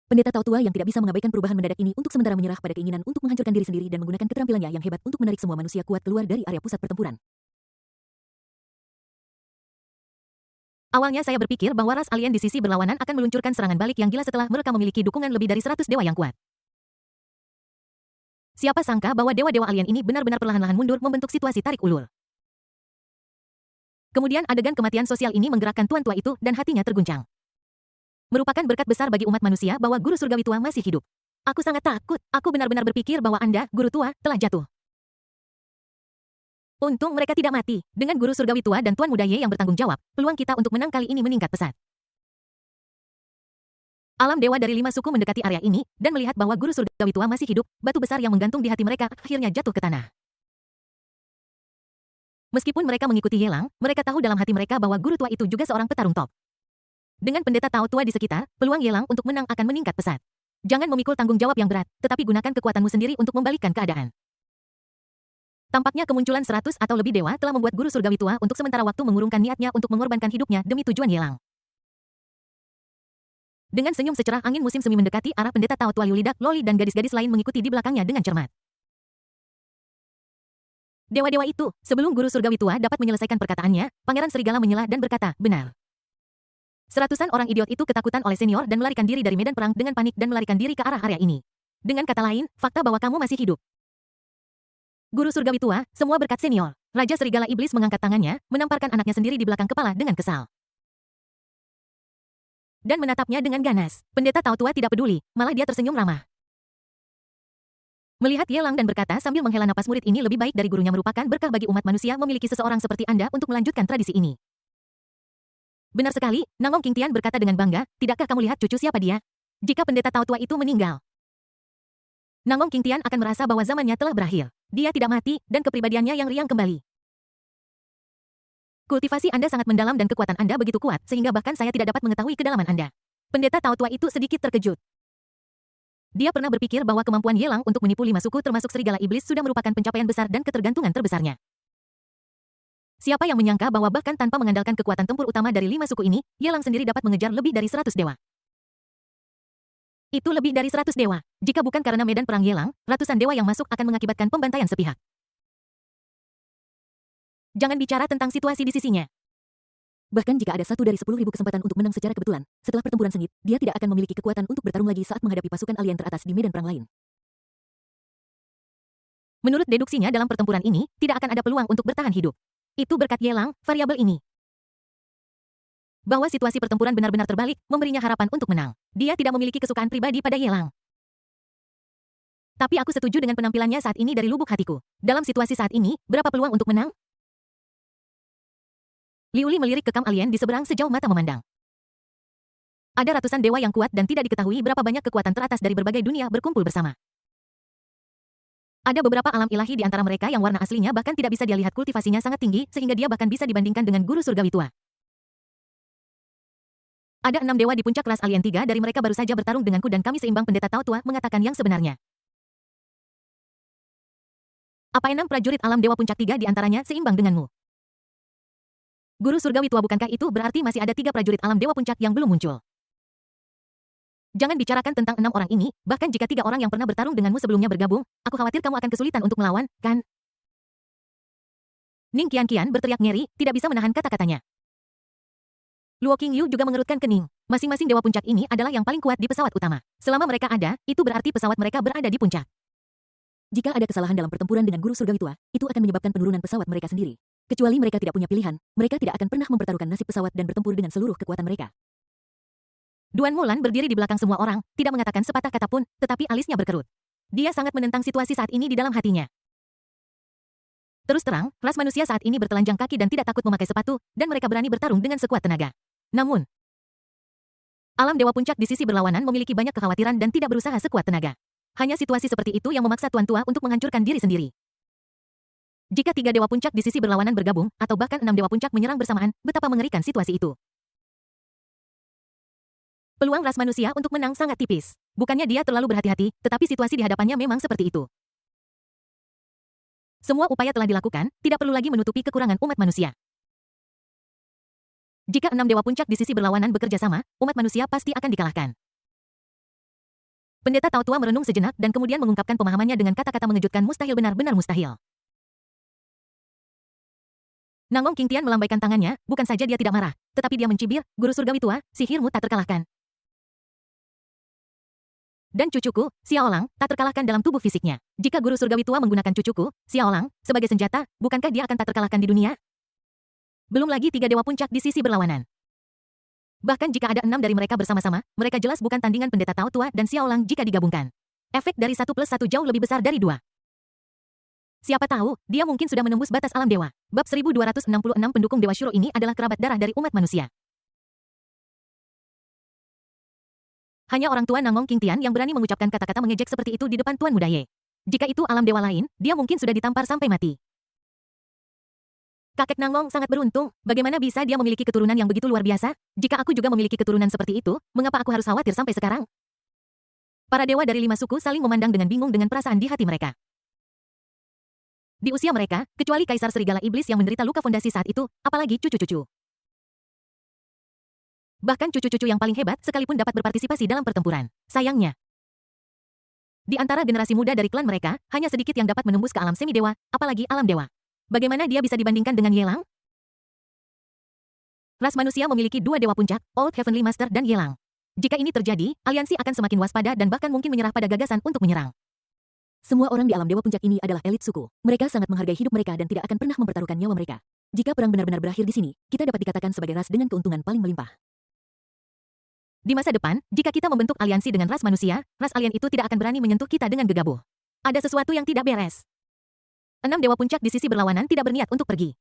Pendeta Tao Tua yang tidak bisa mengabaikan perubahan mendadak ini untuk sementara menyerah pada keinginan untuk menghancurkan diri sendiri dan menggunakan keterampilannya yang hebat untuk menarik semua manusia kuat keluar dari area pusat pertempuran. Awalnya saya berpikir bahwa ras alien di sisi berlawanan akan meluncurkan serangan balik yang gila setelah mereka memiliki dukungan lebih dari 100 dewa yang kuat. Siapa sangka bahwa dewa-dewa alien ini benar-benar perlahan-lahan mundur membentuk situasi tarik ulur. Kemudian adegan kematian sosial ini menggerakkan tuan tua itu dan hatinya terguncang. Merupakan berkat besar bagi umat manusia bahwa guru surgawi tua masih hidup. Aku sangat takut, aku benar-benar berpikir bahwa Anda, guru tua, telah jatuh. Untung mereka tidak mati. Dengan guru surgawi tua dan tuan muda Ye yang bertanggung jawab, peluang kita untuk menang kali ini meningkat pesat. Alam dewa dari 5 suku mendekati area ini, dan melihat bahwa guru surgawi tua masih hidup, batu besar yang menggantung di hati mereka akhirnya jatuh ke tanah. Meskipun mereka mengikuti Yelang, mereka tahu dalam hati mereka bahwa guru tua itu juga seorang petarung top. Dengan pendeta Tao Tua di sekitar, peluang Yelang untuk menang akan meningkat pesat. Jangan memikul tanggung jawab yang berat, tetapi gunakan kekuatanmu sendiri untuk membalikkan keadaan. Tampaknya kemunculan 100 atau lebih dewa telah membuat guru surgawi tua untuk sementara waktu mengurungkan niatnya untuk mengorbankan hidupnya demi tujuan Yelang. Dengan senyum secerah angin musim semi mendekati arah pendeta Tao Tua Liu Lidak, Loli dan gadis-gadis lain mengikuti di belakangnya dengan cermat. Dewa-dewa itu, sebelum guru surgawi tua dapat menyelesaikan perkataannya, Pangeran Serigala menyela dan berkata, benar. Seratusan orang idiot itu ketakutan oleh senior dan melarikan diri dari medan perang dengan panik dan melarikan diri ke arah area ini. Dengan kata lain, fakta bahwa kamu masih hidup. Guru surgawi tua, semua berkat senior. Raja Serigala Iblis mengangkat tangannya, menamparkan anaknya sendiri di belakang kepala dengan kesal. Dan menatapnya dengan ganas. Pendeta Tao Tua tidak peduli, malah dia tersenyum ramah. Melihat Yelang dan berkata sambil menghela napas, murid ini lebih baik dari gurunya, merupakan berkah bagi umat manusia memiliki seseorang seperti Anda untuk melanjutkan tradisi ini. Benar sekali, Nangong Qingtian berkata dengan bangga, tidakkah kamu lihat cucu siapa dia? Jika pendeta Tao Tua itu meninggal, Nangong Qingtian akan merasa bahwa zamannya telah berakhir. Dia tidak mati, dan kepribadiannya yang riang kembali. Kultivasi Anda sangat mendalam dan kekuatan Anda begitu kuat, sehingga bahkan saya tidak dapat mengetahui kedalaman Anda. Pendeta Tao Tua itu sedikit terkejut. Dia pernah berpikir bahwa kemampuan Yelang untuk menipu 5 suku termasuk Serigala Iblis sudah merupakan pencapaian besar dan ketergantungan terbesarnya. Siapa yang menyangka bahwa bahkan tanpa mengandalkan kekuatan tempur utama dari 5 suku ini, Yelang sendiri dapat mengejar lebih dari 100 dewa. Itu lebih dari 100 dewa. Jika bukan karena medan perang Yelang, ratusan dewa yang masuk akan mengakibatkan pembantaian sepihak. Jangan bicara tentang situasi di sisinya. Bahkan jika ada 1 dari 10.000 kesempatan untuk menang secara kebetulan, setelah pertempuran sengit, dia tidak akan memiliki kekuatan untuk bertarung lagi saat menghadapi pasukan alien teratas di medan perang lain. Menurut deduksinya dalam pertempuran ini, tidak akan ada peluang untuk bertahan hidup. Itu berkat Yelang, variabel ini. Bahwa situasi pertempuran benar-benar terbalik, memberinya harapan untuk menang. Dia tidak memiliki kesukaan pribadi pada Yelang. Tapi aku setuju dengan penampilannya saat ini dari lubuk hatiku. Dalam situasi saat ini, berapa peluang untuk menang? Liu Li melirik ke kam alien di seberang sejauh mata memandang. Ada ratusan dewa yang kuat dan tidak diketahui berapa banyak kekuatan teratas dari berbagai dunia berkumpul bersama. Ada beberapa alam ilahi di antara mereka yang warna aslinya bahkan tidak bisa dia lihat, kultivasinya sangat tinggi sehingga dia bahkan bisa dibandingkan dengan guru surgawi tua. Ada 6 dewa di puncak ras alien, 3 dari mereka baru saja bertarung denganku dan kami seimbang. Pendeta Tao Tua mengatakan yang sebenarnya. Apa 6 prajurit alam dewa puncak 3 di antaranya seimbang denganmu? Guru surgawi tua, bukankah itu berarti masih ada 3 prajurit alam dewa puncak yang belum muncul? Jangan bicarakan tentang 6 orang ini, bahkan jika 3 orang yang pernah bertarung denganmu sebelumnya bergabung, aku khawatir kamu akan kesulitan untuk melawan, kan? Ning Qianqian berteriak ngeri, tidak bisa menahan kata-katanya. Luo Qingyu juga mengerutkan kening. Masing-masing dewa puncak ini adalah yang paling kuat di pesawat utama. Selama mereka ada, itu berarti pesawat mereka berada di puncak. Jika ada kesalahan dalam pertempuran dengan guru surgawi tua, itu akan menyebabkan penurunan pesawat mereka sendiri. Kecuali mereka tidak punya pilihan, mereka tidak akan pernah mempertaruhkan nasib pesawat dan bertempur dengan seluruh kekuatan mereka. Duan Mulan berdiri di belakang semua orang, tidak mengatakan sepatah kata pun, tetapi alisnya berkerut. Dia sangat menentang situasi saat ini di dalam hatinya. Terus terang, ras manusia saat ini bertelanjang kaki dan tidak takut memakai sepatu, dan mereka berani bertarung dengan sekuat tenaga. Namun, alam dewa puncak di sisi berlawanan memiliki banyak kekhawatiran dan tidak berusaha sekuat tenaga. Hanya situasi seperti itu yang memaksa Tuan Tua untuk menghancurkan diri sendiri. Jika 3 dewa puncak di sisi berlawanan bergabung, atau bahkan 6 dewa puncak menyerang bersamaan, betapa mengerikan situasi itu. Peluang ras manusia untuk menang sangat tipis. Bukannya dia terlalu berhati-hati, tetapi situasi di hadapannya memang seperti itu. Semua upaya telah dilakukan, tidak perlu lagi menutupi kekurangan umat manusia. Jika 6 dewa puncak di sisi berlawanan bekerja sama, umat manusia pasti akan dikalahkan. Pendeta Tao Tua merenung sejenak dan kemudian mengungkapkan pemahamannya dengan kata-kata mengejutkan, mustahil, benar-benar mustahil. Nangong Qingtian melambaikan tangannya, bukan saja dia tidak marah, tetapi dia mencibir, guru surgawi tua, sihirmu tak terkalahkan. Dan cucuku, Xiaolang, tak terkalahkan dalam tubuh fisiknya. Jika guru surgawi tua menggunakan cucuku, Xiaolang, sebagai senjata, bukankah dia akan tak terkalahkan di dunia? Belum lagi 3 dewa puncak di sisi berlawanan. Bahkan jika ada 6 dari mereka bersama-sama, mereka jelas bukan tandingan pendeta Tao Tua dan Xiaolang jika digabungkan. Efek dari 1 plus 1 jauh lebih besar dari 2. Siapa tahu, dia mungkin sudah menembus batas alam dewa. Bab 1266 pendukung Dewa Shuro ini adalah kerabat darah dari umat manusia. Hanya orang tua Nangong Qingtian yang berani mengucapkan kata-kata mengejek seperti itu di depan Tuan Muda Ye. Jika itu alam dewa lain, dia mungkin sudah ditampar sampai mati. Kakek Nangong sangat beruntung, bagaimana bisa dia memiliki keturunan yang begitu luar biasa? Jika aku juga memiliki keturunan seperti itu, mengapa aku harus khawatir sampai sekarang? Para dewa dari 5 suku saling memandang dengan bingung dengan perasaan di hati mereka. Di usia mereka, kecuali Kaisar Serigala Iblis yang menderita luka fondasi saat itu, apalagi cucu-cucu. Bahkan cucu-cucu yang paling hebat sekalipun dapat berpartisipasi dalam pertempuran. Sayangnya, di antara generasi muda dari klan mereka, hanya sedikit yang dapat menembus ke alam semi-dewa, apalagi alam dewa. Bagaimana dia bisa dibandingkan dengan Yelang? Ras manusia memiliki 2 dewa puncak, Old Heavenly Master dan Yelang. Jika ini terjadi, aliansi akan semakin waspada dan bahkan mungkin menyerah pada gagasan untuk menyerang. Semua orang di alam dewa puncak ini adalah elit suku. Mereka sangat menghargai hidup mereka dan tidak akan pernah mempertaruhkan nyawa mereka. Jika perang benar-benar berakhir di sini, kita dapat dikatakan sebagai ras dengan keuntungan paling melimpah. Di masa depan, jika kita membentuk aliansi dengan ras manusia, ras alien itu tidak akan berani menyentuh kita dengan gegabah. Ada sesuatu yang tidak beres. 6 dewa puncak di sisi berlawanan tidak berniat untuk pergi.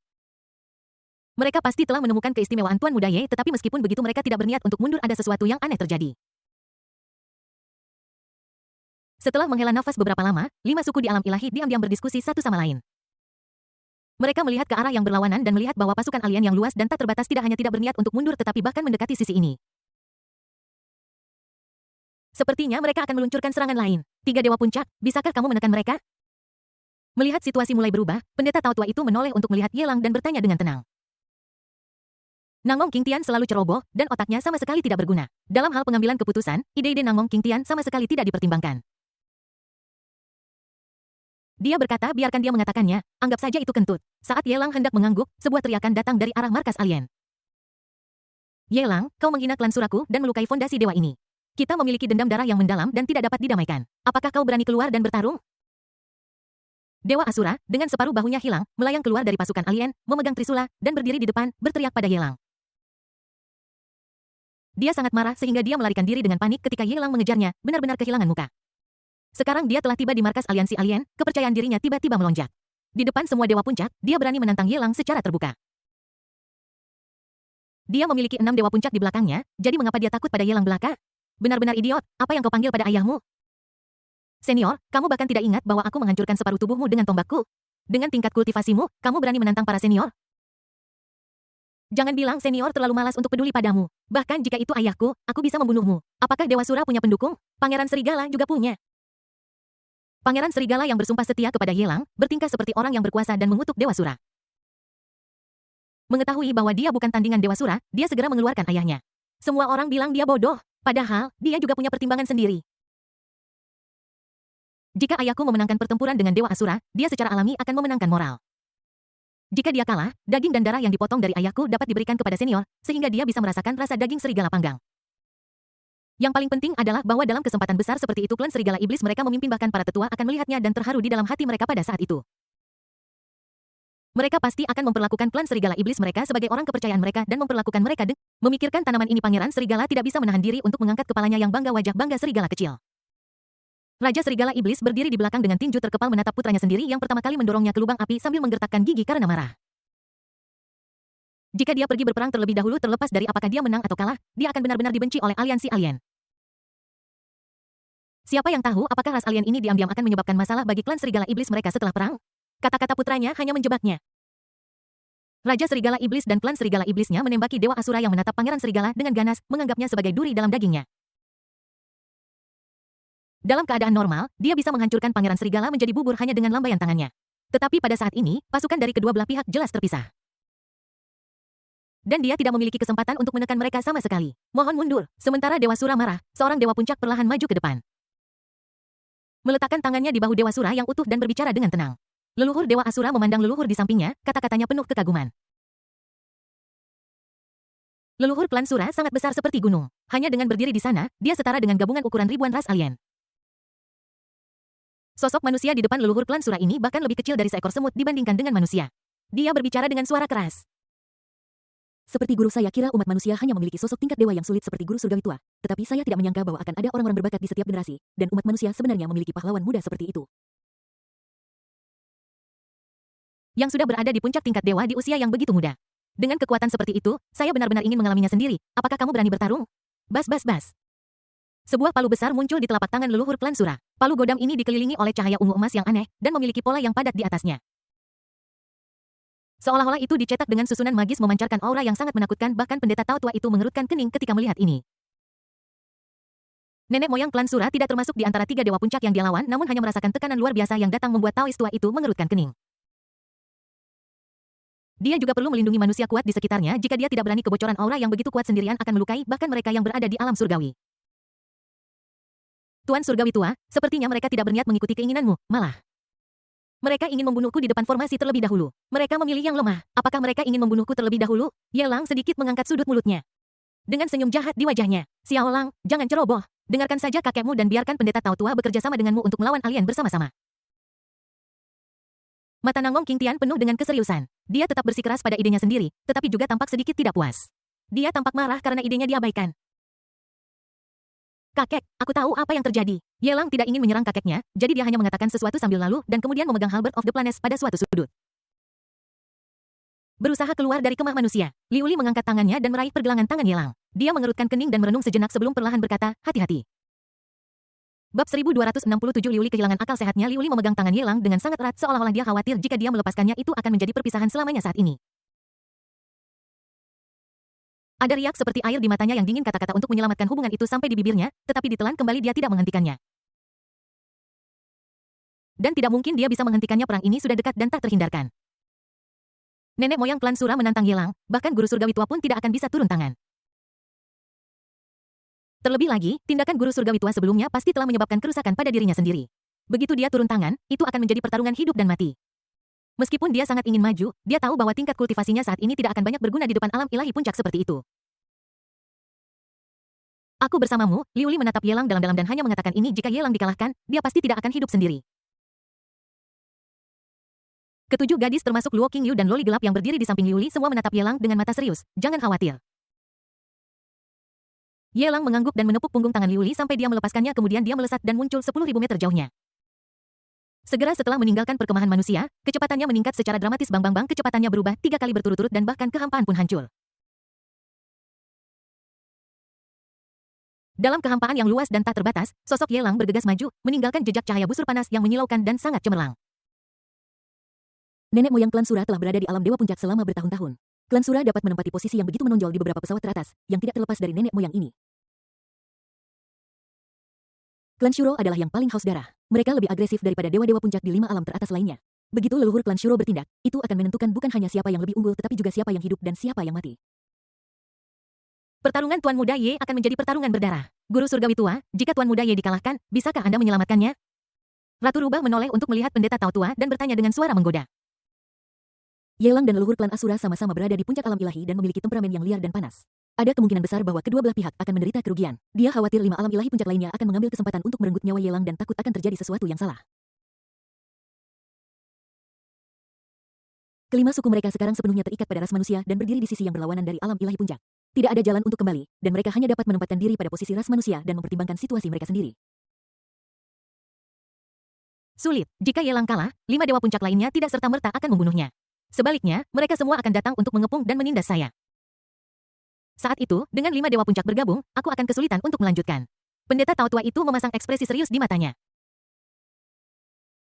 Mereka pasti telah menemukan keistimewaan Tuan Muda Ye, tetapi meskipun begitu mereka tidak berniat untuk mundur, ada sesuatu yang aneh terjadi. Setelah menghela nafas beberapa lama, 5 suku di alam ilahi diam-diam berdiskusi satu sama lain. Mereka melihat ke arah yang berlawanan dan melihat bahwa pasukan alien yang luas dan tak terbatas tidak hanya tidak berniat untuk mundur tetapi bahkan mendekati sisi ini. Sepertinya mereka akan meluncurkan serangan lain. 3 dewa puncak, bisakah kamu menekan mereka? Melihat situasi mulai berubah, pendeta Tao Tua itu menoleh untuk melihat Yelang dan bertanya dengan tenang. Nangong King Tian selalu ceroboh, dan otaknya sama sekali tidak berguna. Dalam hal pengambilan keputusan, ide-ide Nangong King Tian sama sekali tidak dipertimbangkan. Dia berkata biarkan dia mengatakannya, anggap saja itu kentut. Saat Yelang hendak mengangguk, sebuah teriakan datang dari arah markas alien. Yelang, kau menghina klan Suraku dan melukai fondasi dewa ini. Kita memiliki dendam darah yang mendalam dan tidak dapat didamaikan. Apakah kau berani keluar dan bertarung? Dewa Asura, dengan separuh bahunya hilang, melayang keluar dari pasukan alien, memegang trisula, dan berdiri di depan, berteriak pada Yelang. Dia sangat marah sehingga dia melarikan diri dengan panik ketika Yelang mengejarnya, benar-benar kehilangan muka. Sekarang dia telah tiba di markas aliansi alien, kepercayaan dirinya tiba-tiba melonjak. Di depan semua dewa puncak, dia berani menantang Yelang secara terbuka. Dia memiliki 6 dewa puncak di belakangnya, jadi mengapa dia takut pada Yelang belaka? Benar-benar idiot, apa yang kau panggil pada ayahmu? Senior, kamu bahkan tidak ingat bahwa aku menghancurkan separuh tubuhmu dengan tombakku. Dengan tingkat kultivasimu, kamu berani menantang para senior? Jangan bilang senior terlalu malas untuk peduli padamu. Bahkan jika itu ayahku, aku bisa membunuhmu. Apakah Dewa Sura punya pendukung? Pangeran Serigala juga punya. Pangeran Serigala yang bersumpah setia kepada Yelang, bertingkah seperti orang yang berkuasa dan mengutuk Dewa Sura. Mengetahui bahwa dia bukan tandingan Dewa Sura, dia segera mengeluarkan ayahnya. Semua orang bilang dia bodoh, padahal dia juga punya pertimbangan sendiri. Jika ayahku memenangkan pertempuran dengan Dewa Asura, dia secara alami akan memenangkan moral. Jika dia kalah, daging dan darah yang dipotong dari ayahku dapat diberikan kepada senior, sehingga dia bisa merasakan rasa daging serigala panggang. Yang paling penting adalah bahwa dalam kesempatan besar seperti itu klan serigala iblis mereka memimpin bahkan para tetua akan melihatnya dan terharu di dalam hati mereka pada saat itu. Mereka pasti akan memperlakukan klan serigala iblis mereka sebagai orang kepercayaan mereka dan memperlakukan mereka dengan memikirkan tanaman ini pangeran serigala tidak bisa menahan diri untuk mengangkat kepalanya yang bangga wajah bangga serigala kecil. Raja Serigala Iblis berdiri di belakang dengan tinju terkepal menatap putranya sendiri yang pertama kali mendorongnya ke lubang api sambil menggertakkan gigi karena marah. Jika dia pergi berperang terlebih dahulu terlepas dari apakah dia menang atau kalah, dia akan benar-benar dibenci oleh aliansi alien. Siapa yang tahu apakah ras alien ini diam-diam akan menyebabkan masalah bagi klan Serigala Iblis mereka setelah perang? Kata-kata putranya hanya menjebaknya. Raja Serigala Iblis dan klan Serigala Iblisnya menembaki Dewa Asura yang menatap Pangeran Serigala dengan ganas, menganggapnya sebagai duri dalam dagingnya. Dalam keadaan normal, dia bisa menghancurkan Pangeran Serigala menjadi bubur hanya dengan lambaian tangannya. Tetapi pada saat ini, pasukan dari kedua belah pihak jelas terpisah. Dan dia tidak memiliki kesempatan untuk menekan mereka sama sekali. Mohon mundur. Sementara Dewa Sura marah, seorang Dewa Puncak perlahan maju ke depan. Meletakkan tangannya di bahu Dewa Sura yang utuh dan berbicara dengan tenang. Leluhur Dewa Asura memandang leluhur di sampingnya, kata-katanya penuh kekaguman. Leluhur klan Sura sangat besar seperti gunung. Hanya dengan berdiri di sana, dia setara dengan gabungan ukuran ribuan ras alien. Sosok manusia di depan leluhur klan Sura ini bahkan lebih kecil dari seekor semut dibandingkan dengan manusia. Dia berbicara dengan suara keras. Seperti guru saya kira umat manusia hanya memiliki sosok tingkat dewa yang sulit seperti guru surgawi tua. Tetapi saya tidak menyangka bahwa akan ada orang-orang berbakat di setiap generasi, dan umat manusia sebenarnya memiliki pahlawan muda seperti itu. Yang sudah berada di puncak tingkat dewa di usia yang begitu muda. Dengan kekuatan seperti itu, saya benar-benar ingin mengalaminya sendiri. Apakah kamu berani bertarung? Bas bas bas. Sebuah palu besar muncul di telapak tangan leluhur klan Sura. Palu godam ini dikelilingi oleh cahaya ungu emas yang aneh, dan memiliki pola yang padat di atasnya. Seolah-olah itu dicetak dengan susunan magis memancarkan aura yang sangat menakutkan, bahkan pendeta Tao Tua itu mengerutkan kening ketika melihat ini. Nenek moyang klan Sura tidak termasuk di antara 3 dewa puncak yang dia lawan, namun hanya merasakan tekanan luar biasa yang datang membuat Taois tua itu mengerutkan kening. Dia juga perlu melindungi manusia kuat di sekitarnya. Jika dia tidak berani, kebocoran aura yang begitu kuat sendirian akan melukai bahkan mereka yang berada di alam surgawi. Tuan Surgawi tua, sepertinya mereka tidak berniat mengikuti keinginanmu, malah mereka ingin membunuhku di depan formasi terlebih dahulu. Mereka memilih yang lemah. Apakah mereka ingin membunuhku terlebih dahulu? Ye Lang sedikit mengangkat sudut mulutnya. Dengan senyum jahat di wajahnya. Xiao Lang, jangan ceroboh. Dengarkan saja kakekmu dan biarkan pendeta Tao tua bekerja sama denganmu untuk melawan alien bersama-sama. Mata Nangong King Tian penuh dengan keseriusan. Dia tetap bersikeras pada idenya sendiri, tetapi juga tampak sedikit tidak puas. Dia tampak marah karena idenya diabaikan. Kakek, aku tahu apa yang terjadi. Ye Lang tidak ingin menyerang kakeknya, jadi dia hanya mengatakan sesuatu sambil lalu dan kemudian memegang Halberd of the Planets pada suatu sudut. Berusaha keluar dari kemah manusia, Liu Li mengangkat tangannya dan meraih pergelangan tangan Ye Lang. Dia mengerutkan kening dan merenung sejenak sebelum perlahan berkata, hati-hati. Bab 1267 Liu Li kehilangan akal sehatnya. Liu Li memegang tangan Ye Lang dengan sangat erat seolah-olah dia khawatir jika dia melepaskannya itu akan menjadi perpisahan selamanya saat ini. Ada riak seperti air di matanya yang dingin kata-kata untuk menyelamatkan hubungan itu sampai di bibirnya, tetapi ditelan kembali dia tidak menghentikannya. Dan tidak mungkin dia bisa menghentikannya, perang ini sudah dekat dan tak terhindarkan. Nenek moyang klan Sura menantang Ye Lang, bahkan guru surgawi tua pun tidak akan bisa turun tangan. Terlebih lagi, tindakan guru surgawi tua sebelumnya pasti telah menyebabkan kerusakan pada dirinya sendiri. Begitu dia turun tangan, itu akan menjadi pertarungan hidup dan mati. Meskipun dia sangat ingin maju, dia tahu bahwa tingkat kultivasinya saat ini tidak akan banyak berguna di depan alam ilahi puncak seperti itu. Aku bersamamu, Liu Li menatap Ye Lang dalam-dalam dan hanya mengatakan ini, jika Ye Lang dikalahkan, dia pasti tidak akan hidup sendiri. Ketujuh gadis termasuk Luo Qingyu dan Loli gelap yang berdiri di samping Liu Li semua menatap Ye Lang dengan mata serius, jangan khawatir. Ye Lang mengangguk dan menepuk punggung tangan Liu Li sampai dia melepaskannya, kemudian dia melesat dan muncul 10.000 meter jauhnya. Segera setelah meninggalkan perkemahan manusia, kecepatannya meningkat secara dramatis. Bang, kecepatannya berubah 3 kali berturut-turut dan bahkan kehampaan pun hancur. Dalam kehampaan yang luas dan tak terbatas, sosok Ye Lang bergegas maju, meninggalkan jejak cahaya busur panas yang menyilaukan dan sangat cemerlang. Nenek moyang klan Sura telah berada di alam Dewa Puncak selama bertahun-tahun. Klan Sura dapat menempati posisi yang begitu menonjol di beberapa pesawat teratas, yang tidak terlepas dari nenek moyang ini. Klan Shuro adalah yang paling haus darah. Mereka lebih agresif daripada dewa-dewa puncak di 5 alam teratas lainnya. Begitu leluhur klan Shuro bertindak, itu akan menentukan bukan hanya siapa yang lebih unggul tetapi juga siapa yang hidup dan siapa yang mati. Pertarungan Tuan Muda Ye akan menjadi pertarungan berdarah. Guru surgawi tua, jika Tuan Muda Ye dikalahkan, bisakah Anda menyelamatkannya? Ratu Rubah menoleh untuk melihat pendeta Tao tua dan bertanya dengan suara menggoda. Ye Lang dan leluhur klan Asura sama-sama berada di puncak alam ilahi dan memiliki temperamen yang liar dan panas. Ada kemungkinan besar bahwa kedua belah pihak akan menderita kerugian. Dia khawatir 5 alam ilahi puncak lainnya akan mengambil kesempatan untuk merenggut nyawa Ye Lang dan takut akan terjadi sesuatu yang salah. Kelima suku mereka sekarang sepenuhnya terikat pada ras manusia dan berdiri di sisi yang berlawanan dari alam ilahi puncak. Tidak ada jalan untuk kembali, dan mereka hanya dapat menempatkan diri pada posisi ras manusia dan mempertimbangkan situasi mereka sendiri. Sulit, jika Ye Lang kalah, 5 dewa puncak lainnya tidak serta-merta akan membunuhnya. Sebaliknya, mereka semua akan datang untuk mengepung dan menindas saya. Saat itu, dengan 5 dewa puncak bergabung, aku akan kesulitan untuk melanjutkan. Pendeta Tao tua itu memasang ekspresi serius di matanya.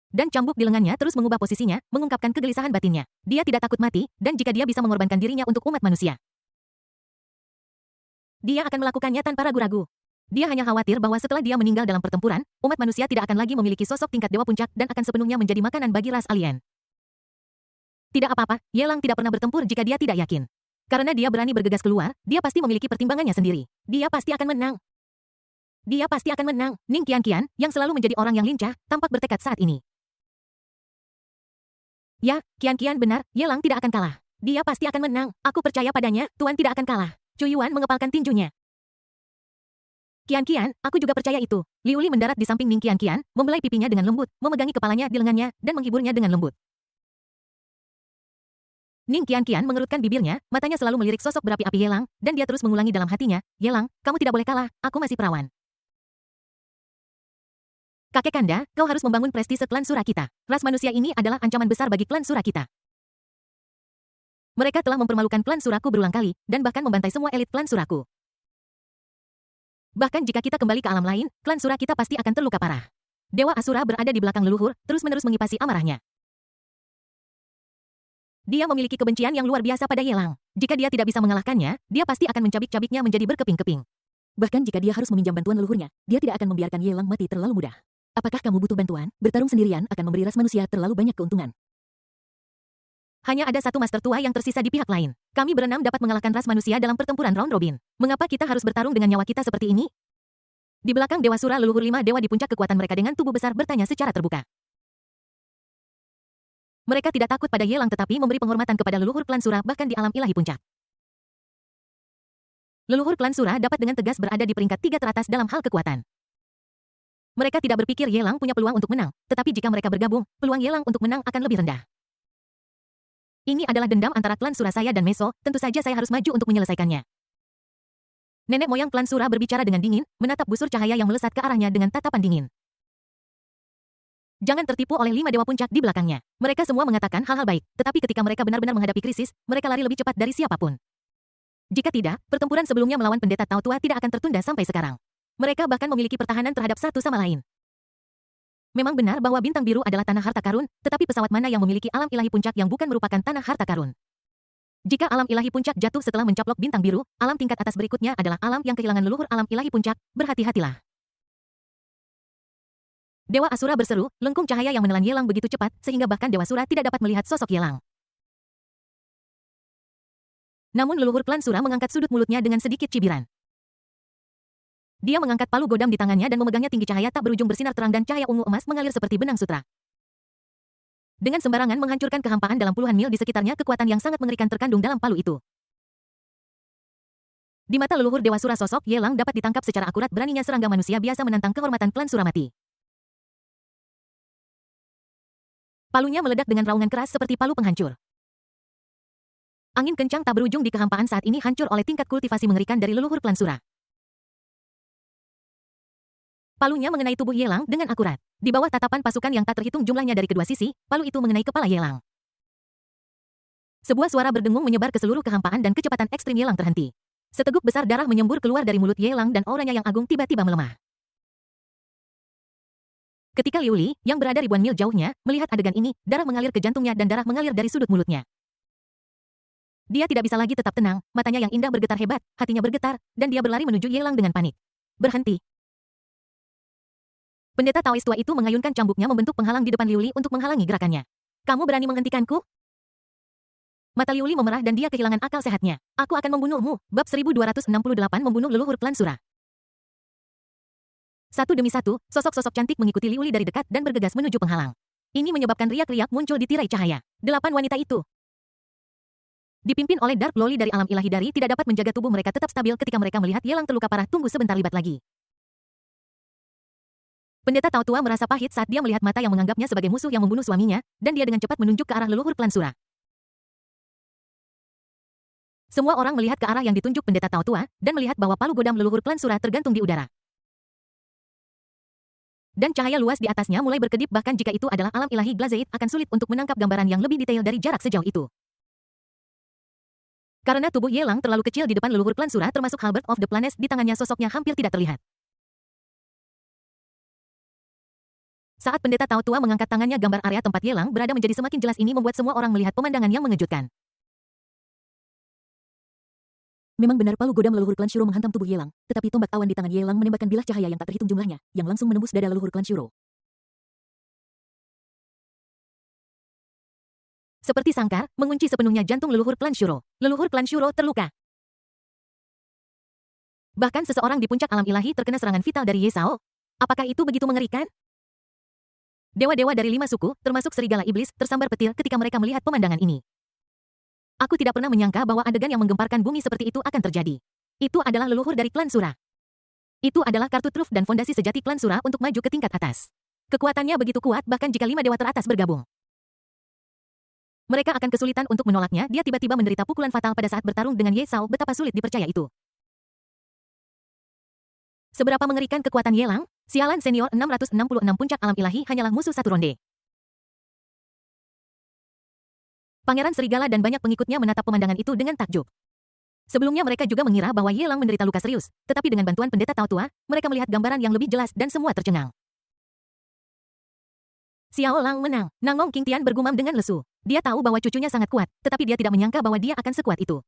Dan cambuk di lengannya terus mengubah posisinya, mengungkapkan kegelisahan batinnya. Dia tidak takut mati, dan jika dia bisa mengorbankan dirinya untuk umat manusia, dia akan melakukannya tanpa ragu-ragu. Dia hanya khawatir bahwa setelah dia meninggal dalam pertempuran, umat manusia tidak akan lagi memiliki sosok tingkat dewa puncak dan akan sepenuhnya menjadi makanan bagi ras alien. Tidak apa-apa, Ye Lang tidak pernah bertempur jika dia tidak yakin. Karena dia berani bergegas keluar, dia pasti memiliki pertimbangannya sendiri. Dia pasti akan menang. Dia pasti akan menang. Ning Qianqian, yang selalu menjadi orang yang lincah, tampak bertekad saat ini. Ya, Qianqian benar, Ye Lang tidak akan kalah. Dia pasti akan menang. Aku percaya padanya, Tuan tidak akan kalah. Chu Yuan mengepalkan tinjunya. Qianqian, aku juga percaya itu. Liu Li mendarat di samping Ning Qianqian, membelai pipinya dengan lembut, memegangi kepalanya di lengannya, dan menghiburnya dengan lembut. Ning Qianqian mengerutkan bibirnya, matanya selalu melirik sosok berapi-api Ye Lang, dan dia terus mengulangi dalam hatinya, Ye Lang, kamu tidak boleh kalah, aku masih perawan. Kakek Kanda, kau harus membangun prestise klan Sura kita. Ras manusia ini adalah ancaman besar bagi klan Sura kita. Mereka telah mempermalukan klan Suraku berulang kali, dan bahkan membantai semua elit klan Suraku. Bahkan jika kita kembali ke alam lain, klan Sura kita pasti akan terluka parah. Dewa Asura berada di belakang leluhur, terus-menerus mengipasi amarahnya. Dia memiliki kebencian yang luar biasa pada Ye Lang. Jika dia tidak bisa mengalahkannya, dia pasti akan mencabik-cabiknya menjadi berkeping-keping. Bahkan jika dia harus meminjam bantuan leluhurnya, dia tidak akan membiarkan Ye Lang mati terlalu mudah. Apakah kamu butuh bantuan? Bertarung sendirian akan memberi ras manusia terlalu banyak keuntungan. Hanya ada satu master tua yang tersisa di pihak lain. Kami berenam dapat mengalahkan ras manusia dalam pertempuran round robin. Mengapa kita harus bertarung dengan nyawa kita seperti ini? Di belakang Dewa Sura leluhur 5 dewa di puncak kekuatan mereka dengan tubuh besar bertanya secara terbuka. Mereka tidak takut pada Ye Lang tetapi memberi penghormatan kepada leluhur klan Sura bahkan di alam ilahi puncak. Leluhur klan Sura dapat dengan tegas berada di peringkat 3 teratas dalam hal kekuatan. Mereka tidak berpikir Ye Lang punya peluang untuk menang, tetapi jika mereka bergabung, peluang Ye Lang untuk menang akan lebih rendah. Ini adalah dendam antara klan Sura saya dan Meso, tentu saja saya harus maju untuk menyelesaikannya. Nenek moyang klan Sura berbicara dengan dingin, menatap busur cahaya yang melesat ke arahnya dengan tatapan dingin. Jangan tertipu oleh 5 dewa puncak di belakangnya. Mereka semua mengatakan hal-hal baik, tetapi ketika mereka benar-benar menghadapi krisis, mereka lari lebih cepat dari siapapun. Jika tidak, pertempuran sebelumnya melawan pendeta Tao Tua tidak akan tertunda sampai sekarang. Mereka bahkan memiliki pertahanan terhadap satu sama lain. Memang benar bahwa bintang biru adalah tanah harta karun, tetapi pesawat mana yang memiliki alam ilahi puncak yang bukan merupakan tanah harta karun? Jika alam ilahi puncak jatuh setelah mencaplok bintang biru, alam tingkat atas berikutnya adalah alam yang kehilangan leluhur alam ilahi puncak, berhati-hatilah. Dewa Asura berseru, lengkung cahaya yang menelan Ye Lang begitu cepat, sehingga bahkan Dewa Sura tidak dapat melihat sosok Ye Lang. Namun leluhur klan Sura mengangkat sudut mulutnya dengan sedikit cibiran. Dia mengangkat palu godam di tangannya dan memegangnya tinggi cahaya tak berujung bersinar terang dan cahaya ungu emas mengalir seperti benang sutra. Dengan sembarangan menghancurkan kehampaan dalam puluhan mil di sekitarnya kekuatan yang sangat mengerikan terkandung dalam palu itu. Di mata leluhur Dewa Sura sosok Ye Lang dapat ditangkap secara akurat beraninya serangga manusia biasa menantang kehormatan klan Sura mati. Palunya meledak dengan raungan keras seperti palu penghancur. Angin kencang tak berujung di kehampaan saat ini hancur oleh tingkat kultivasi mengerikan dari leluhur klan Sura. Palunya mengenai tubuh Ye Lang dengan akurat. Di bawah tatapan pasukan yang tak terhitung jumlahnya dari kedua sisi, palu itu mengenai kepala Ye Lang. Sebuah suara berdengung menyebar ke seluruh kehampaan dan kecepatan ekstrim Ye Lang terhenti. Seteguk besar darah menyembur keluar dari mulut Ye Lang dan auranya yang agung tiba-tiba melemah. Ketika Liu Li, yang berada ribuan mil jauhnya, melihat adegan ini, darah mengalir ke jantungnya dan darah mengalir dari sudut mulutnya. Dia tidak bisa lagi tetap tenang, matanya yang indah bergetar hebat, hatinya bergetar, dan dia berlari menuju Ye Lang dengan panik. Berhenti. Pendeta Taois tua itu mengayunkan cambuknya membentuk penghalang di depan Liu Li untuk menghalangi gerakannya. Kamu berani menghentikanku? Mata Liu Li memerah dan dia kehilangan akal sehatnya. Aku akan membunuhmu. Bab 1268 membunuh leluhur klan Sura. Satu demi satu, sosok-sosok cantik mengikuti Liu Li dari dekat dan bergegas menuju penghalang. Ini menyebabkan riak-riak muncul di tirai cahaya. 8 wanita itu dipimpin oleh Dark Loli dari alam ilahi dari tidak dapat menjaga tubuh mereka tetap stabil ketika mereka melihat Ye Lang terluka parah. Tunggu sebentar, libat lagi. Pendeta Tao Tua merasa pahit saat dia melihat mata yang menganggapnya sebagai musuh yang membunuh suaminya, dan dia dengan cepat menunjuk ke arah leluhur klan Sura. Semua orang melihat ke arah yang ditunjuk pendeta Tao Tua, dan melihat bahwa palu godam leluhur klan Sura tergantung di udara. Dan cahaya luas di atasnya mulai berkedip bahkan jika itu adalah alam ilahi Glazeit akan sulit untuk menangkap gambaran yang lebih detail dari jarak sejauh itu. Karena tubuh Ye Lang terlalu kecil di depan leluhur klan Sura termasuk Halberd of the Planes di tangannya sosoknya hampir tidak terlihat. Saat pendeta Tao Tua mengangkat tangannya gambar area tempat Ye Lang berada menjadi semakin jelas ini membuat semua orang melihat pemandangan yang mengejutkan. Memang benar palu godam leluhur klan Shuro menghantam tubuh Ye Lang, tetapi tombak awan di tangan Ye Lang menembakkan bilah cahaya yang tak terhitung jumlahnya, yang langsung menembus dada leluhur klan Shuro. Seperti sangkar, mengunci sepenuhnya jantung leluhur klan Shuro. Leluhur klan Shuro terluka. Bahkan seseorang di puncak alam ilahi terkena serangan vital dari Ye Sao. Apakah itu begitu mengerikan? Dewa-dewa dari 5 suku, termasuk serigala iblis, tersambar petir ketika mereka melihat pemandangan ini. Aku tidak pernah menyangka bahwa adegan yang menggemparkan bumi seperti itu akan terjadi. Itu adalah leluhur dari klan Sura. Itu adalah kartu truf dan fondasi sejati klan Sura untuk maju ke tingkat atas. Kekuatannya begitu kuat bahkan jika 5 dewa teratas bergabung. Mereka akan kesulitan untuk menolaknya. Dia tiba-tiba menderita pukulan fatal pada saat bertarung dengan Ye Sao. Betapa sulit dipercaya itu. Seberapa mengerikan kekuatan Ye Lang? Sialan senior 666 puncak alam ilahi hanyalah musuh satu ronde. Pangeran Serigala dan banyak pengikutnya menatap pemandangan itu dengan takjub. Sebelumnya mereka juga mengira bahwa Ye Lang menderita luka serius, tetapi dengan bantuan pendeta Tao Tua, mereka melihat gambaran yang lebih jelas dan semua tercengang. Xiao Lang menang. Nangong King Tian bergumam dengan lesu. Dia tahu bahwa cucunya sangat kuat, tetapi dia tidak menyangka bahwa dia akan sekuat itu.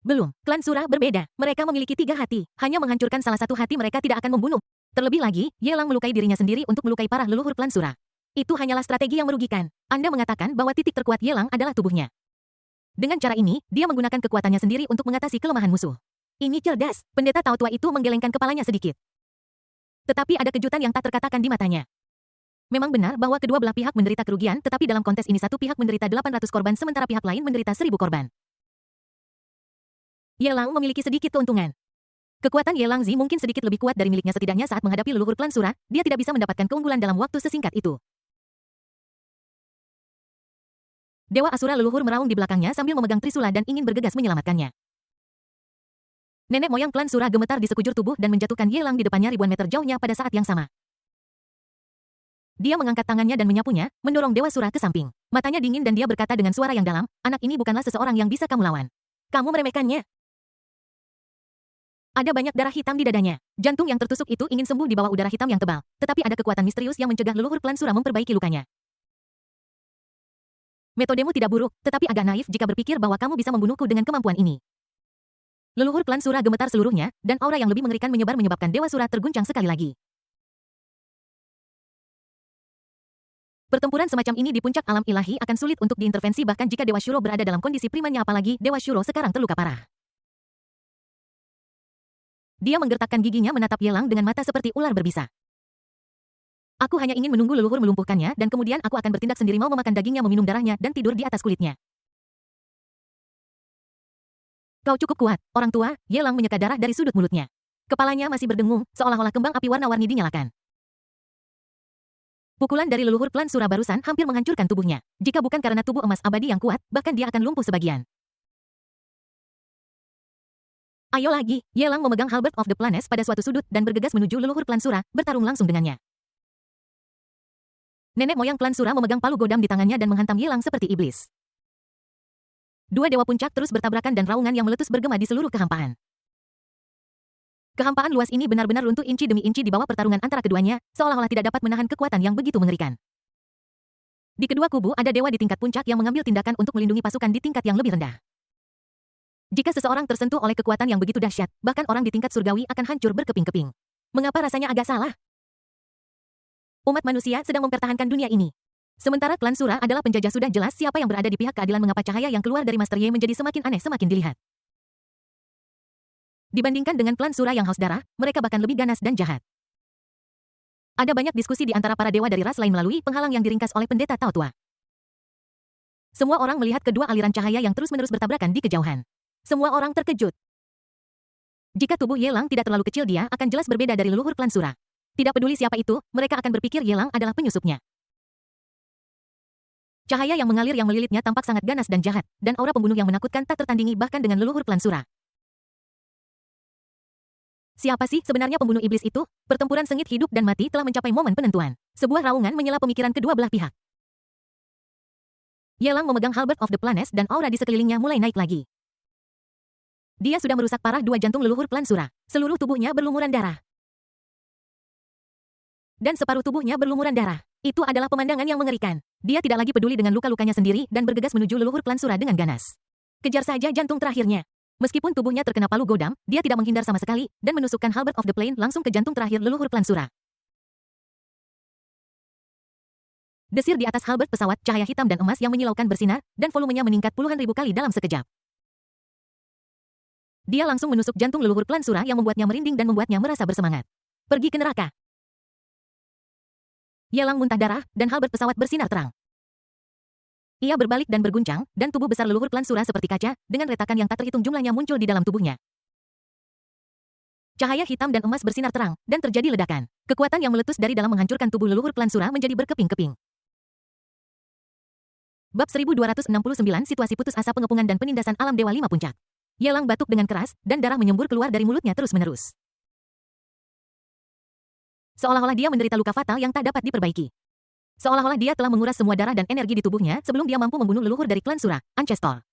Belum, klan Sura berbeda. Mereka memiliki 3 hati. Hanya menghancurkan salah satu hati mereka tidak akan membunuh. Terlebih lagi, Yelang melukai dirinya sendiri untuk melukai para leluhur klan Sura. Itu hanyalah strategi yang merugikan. Anda mengatakan bahwa titik terkuat Yelang adalah tubuhnya. Dengan cara ini, dia menggunakan kekuatannya sendiri untuk mengatasi kelemahan musuh. Ini cerdas. Pendeta Tao tua itu menggelengkan kepalanya sedikit. Tetapi ada kejutan yang tak terkatakan di matanya. Memang benar bahwa kedua belah pihak menderita kerugian, tetapi dalam kontes ini satu pihak menderita 800 korban sementara pihak lain menderita 1000 korban. Yelang memiliki sedikit keuntungan. Kekuatan Yelang Zi mungkin sedikit lebih kuat dari miliknya setidaknya saat menghadapi leluhur klan Sura, dia tidak bisa mendapatkan keunggulan dalam waktu sesingkat itu. Dewa Asura leluhur meraung di belakangnya sambil memegang trisula dan ingin bergegas menyelamatkannya. Nenek moyang klan Sura gemetar di sekujur tubuh dan menjatuhkan Yelang di depannya ribuan meter jauhnya pada saat yang sama. Dia mengangkat tangannya dan menyapunya, mendorong Dewa Sura ke samping. Matanya dingin dan dia berkata dengan suara yang dalam, anak ini bukanlah seseorang yang bisa kamu lawan. Kamu meremehkannya. Ada banyak darah hitam di dadanya. Jantung yang tertusuk itu ingin sembuh di bawah udara hitam yang tebal, tetapi ada kekuatan misterius yang mencegah leluhur klan Sura memperbaiki lukanya. Metodemu tidak buruk, tetapi agak naif jika berpikir bahwa kamu bisa membunuhku dengan kemampuan ini. Leluhur klan Sura gemetar seluruhnya, dan aura yang lebih mengerikan menyebar menyebabkan Dewa Sura terguncang sekali lagi. Pertempuran semacam ini di puncak alam ilahi akan sulit untuk diintervensi bahkan jika Dewa Shuro berada dalam kondisi primanya apalagi Dewa Shuro sekarang terluka parah. Dia menggertakkan giginya menatap Yelang dengan mata seperti ular berbisa. Aku hanya ingin menunggu leluhur melumpuhkannya dan kemudian aku akan bertindak sendiri mau memakan dagingnya meminum darahnya dan tidur di atas kulitnya. Kau cukup kuat, orang tua, Yelang menyeka darah dari sudut mulutnya. Kepalanya masih berdengung, seolah-olah kembang api warna-warni dinyalakan. Pukulan dari leluhur klan Sura barusan hampir menghancurkan tubuhnya. Jika bukan karena tubuh emas abadi yang kuat, bahkan dia akan lumpuh sebagian. Ayo lagi, Yelang memegang Halberd of the Planes pada suatu sudut dan bergegas menuju leluhur klan Sura, bertarung langsung dengannya. Nenek moyang klan Sura memegang palu godam di tangannya dan menghantam Yelang seperti iblis. Dua dewa puncak terus bertabrakan dan raungan yang meletus bergema di seluruh kehampaan. Kehampaan luas ini benar-benar runtuh inci demi inci di bawah pertarungan antara keduanya, seolah-olah tidak dapat menahan kekuatan yang begitu mengerikan. Di kedua kubu ada dewa di tingkat puncak yang mengambil tindakan untuk melindungi pasukan di tingkat yang lebih rendah. Jika seseorang tersentuh oleh kekuatan yang begitu dahsyat, bahkan orang di tingkat surgawi akan hancur berkeping-keping. Mengapa rasanya agak salah? Umat manusia sedang mempertahankan dunia ini. Sementara klan Sura adalah penjajah sudah jelas siapa yang berada di pihak keadilan mengapa cahaya yang keluar dari Master Yi menjadi semakin aneh semakin dilihat. Dibandingkan dengan klan Sura yang haus darah, mereka bahkan lebih ganas dan jahat. Ada banyak diskusi di antara para dewa dari ras lain melalui penghalang yang diringkas oleh pendeta Tao tua. Semua orang melihat kedua aliran cahaya yang terus-menerus bertabrakan di kejauhan. Semua orang terkejut. Jika tubuh Yelang tidak terlalu kecil dia akan jelas berbeda dari leluhur klan Sura. Tidak peduli siapa itu, mereka akan berpikir Yelang adalah penyusupnya. Cahaya yang mengalir yang melilitnya tampak sangat ganas dan jahat, dan aura pembunuh yang menakutkan tak tertandingi bahkan dengan leluhur klan Sura. Siapa sih sebenarnya pembunuh iblis itu? Pertempuran sengit hidup dan mati telah mencapai momen penentuan. Sebuah raungan menyela pemikiran kedua belah pihak. Yelang memegang Halberd of the Planes dan aura di sekelilingnya mulai naik lagi. Dia sudah merusak parah dua jantung leluhur klan Sura. Seluruh tubuhnya berlumuran darah. Dan separuh tubuhnya berlumuran darah. Itu adalah pemandangan yang mengerikan. Dia tidak lagi peduli dengan luka-lukanya sendiri dan bergegas menuju leluhur klan Sura dengan ganas. Kejar saja jantung terakhirnya. Meskipun tubuhnya terkena palu godam, dia tidak menghindar sama sekali dan menusukkan Halberd of the Plane langsung ke jantung terakhir leluhur klan Sura. Desir di atas halberd pesawat, cahaya hitam dan emas yang menyilaukan bersinar, dan volumenya meningkat puluhan ribu kali dalam sekejap. Dia langsung menusuk jantung leluhur klan Sura yang membuatnya merinding dan membuatnya merasa bersemangat. Pergi ke neraka. Yelang muntah darah, dan halberd pesawat bersinar terang. Ia berbalik dan berguncang, dan tubuh besar leluhur klan Sura seperti kaca, dengan retakan yang tak terhitung jumlahnya muncul di dalam tubuhnya. Cahaya hitam dan emas bersinar terang, dan terjadi ledakan. Kekuatan yang meletus dari dalam menghancurkan tubuh leluhur klan Sura menjadi berkeping-keping. Bab 1269 Situasi putus asa pengepungan dan penindasan alam Dewa Lima Puncak. Yelang batuk dengan keras, dan darah menyembur keluar dari mulutnya terus-menerus. Seolah-olah dia menderita luka fatal yang tak dapat diperbaiki. Seolah-olah dia telah menguras semua darah dan energi di tubuhnya sebelum dia mampu membunuh leluhur dari klan Sura, Ancestor.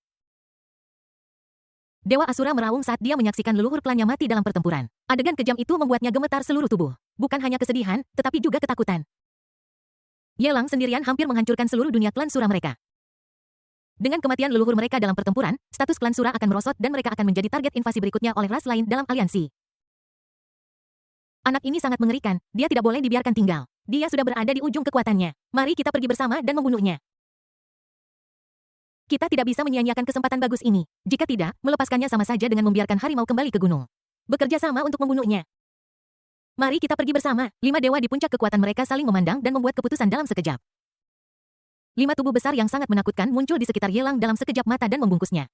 Dewa Asura meraung saat dia menyaksikan leluhur klannya mati dalam pertempuran. Adegan kejam itu membuatnya gemetar seluruh tubuh. Bukan hanya kesedihan, tetapi juga ketakutan. Yelang sendirian hampir menghancurkan seluruh dunia klan Sura mereka. Dengan kematian leluhur mereka dalam pertempuran, status klan Sura akan merosot dan mereka akan menjadi target invasi berikutnya oleh ras lain dalam aliansi. Anak ini sangat mengerikan, dia tidak boleh dibiarkan tinggal. Dia sudah berada di ujung kekuatannya. Mari kita pergi bersama dan membunuhnya. Kita tidak bisa menyia-nyiakan kesempatan bagus ini. Jika tidak, melepaskannya sama saja dengan membiarkan harimau kembali ke gunung. Bekerja sama untuk membunuhnya. Mari kita pergi bersama. 5 dewa di puncak kekuatan mereka saling memandang dan membuat keputusan dalam sekejap. 5 tubuh besar yang sangat menakutkan muncul di sekitar Yelang dalam sekejap mata dan membungkusnya.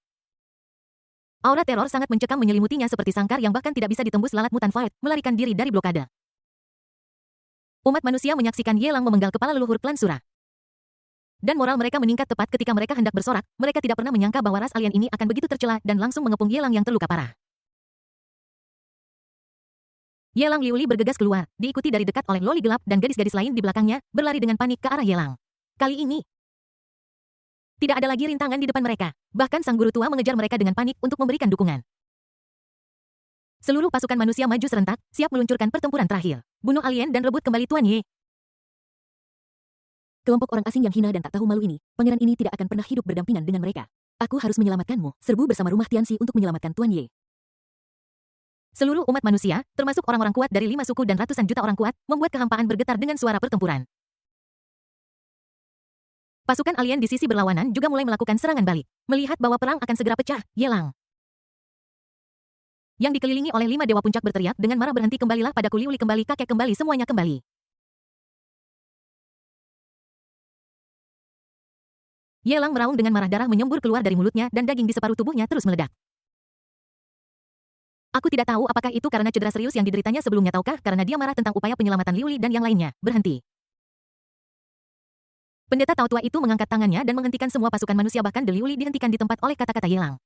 Aura teror sangat mencekam menyelimutinya seperti sangkar yang bahkan tidak bisa ditembus lalat mutan Fight, melarikan diri dari blokade. Umat manusia menyaksikan Yelang memenggal kepala leluhur klan Sura. Dan moral mereka meningkat tepat ketika mereka hendak bersorak, mereka tidak pernah menyangka bahwa ras alien ini akan begitu tercela dan langsung mengepung Yelang yang terluka parah. Yelang Liuli bergegas keluar, diikuti dari dekat oleh loli gelap dan gadis-gadis lain di belakangnya, berlari dengan panik ke arah Yelang. Kali ini, tidak ada lagi rintangan di depan mereka. Bahkan sang guru tua mengejar mereka dengan panik untuk memberikan dukungan. Seluruh pasukan manusia maju serentak, siap meluncurkan pertempuran terakhir. Bunuh alien dan rebut kembali Tuan Ye. Kelompok orang asing yang hina dan tak tahu malu ini, pangeran ini tidak akan pernah hidup berdampingan dengan mereka. Aku harus menyelamatkanmu. Serbu bersama rumah Tianxi untuk menyelamatkan Tuan Ye. Seluruh umat manusia, termasuk orang-orang kuat dari 5 suku dan ratusan juta orang kuat, membuat kehampaan bergetar dengan suara pertempuran. Pasukan alien di sisi berlawanan juga mulai melakukan serangan balik. Melihat bahwa perang akan segera pecah, Yelang yang dikelilingi oleh 5 dewa puncak berteriak dengan marah, berhenti, kembalilah padaku, Liuli kembali, kakek kembali, semuanya kembali. Yelang meraung dengan marah, darah menyembur keluar dari mulutnya dan daging di separuh tubuhnya terus meledak. Aku tidak tahu apakah itu karena cedera serius yang dideritanya sebelumnya ataukah karena dia marah tentang upaya penyelamatan Liuli dan yang lainnya. Berhenti. Pendeta Tao tua itu mengangkat tangannya dan menghentikan semua pasukan manusia, bahkan De Liuli dihentikan di tempat oleh kata-kata Yelang.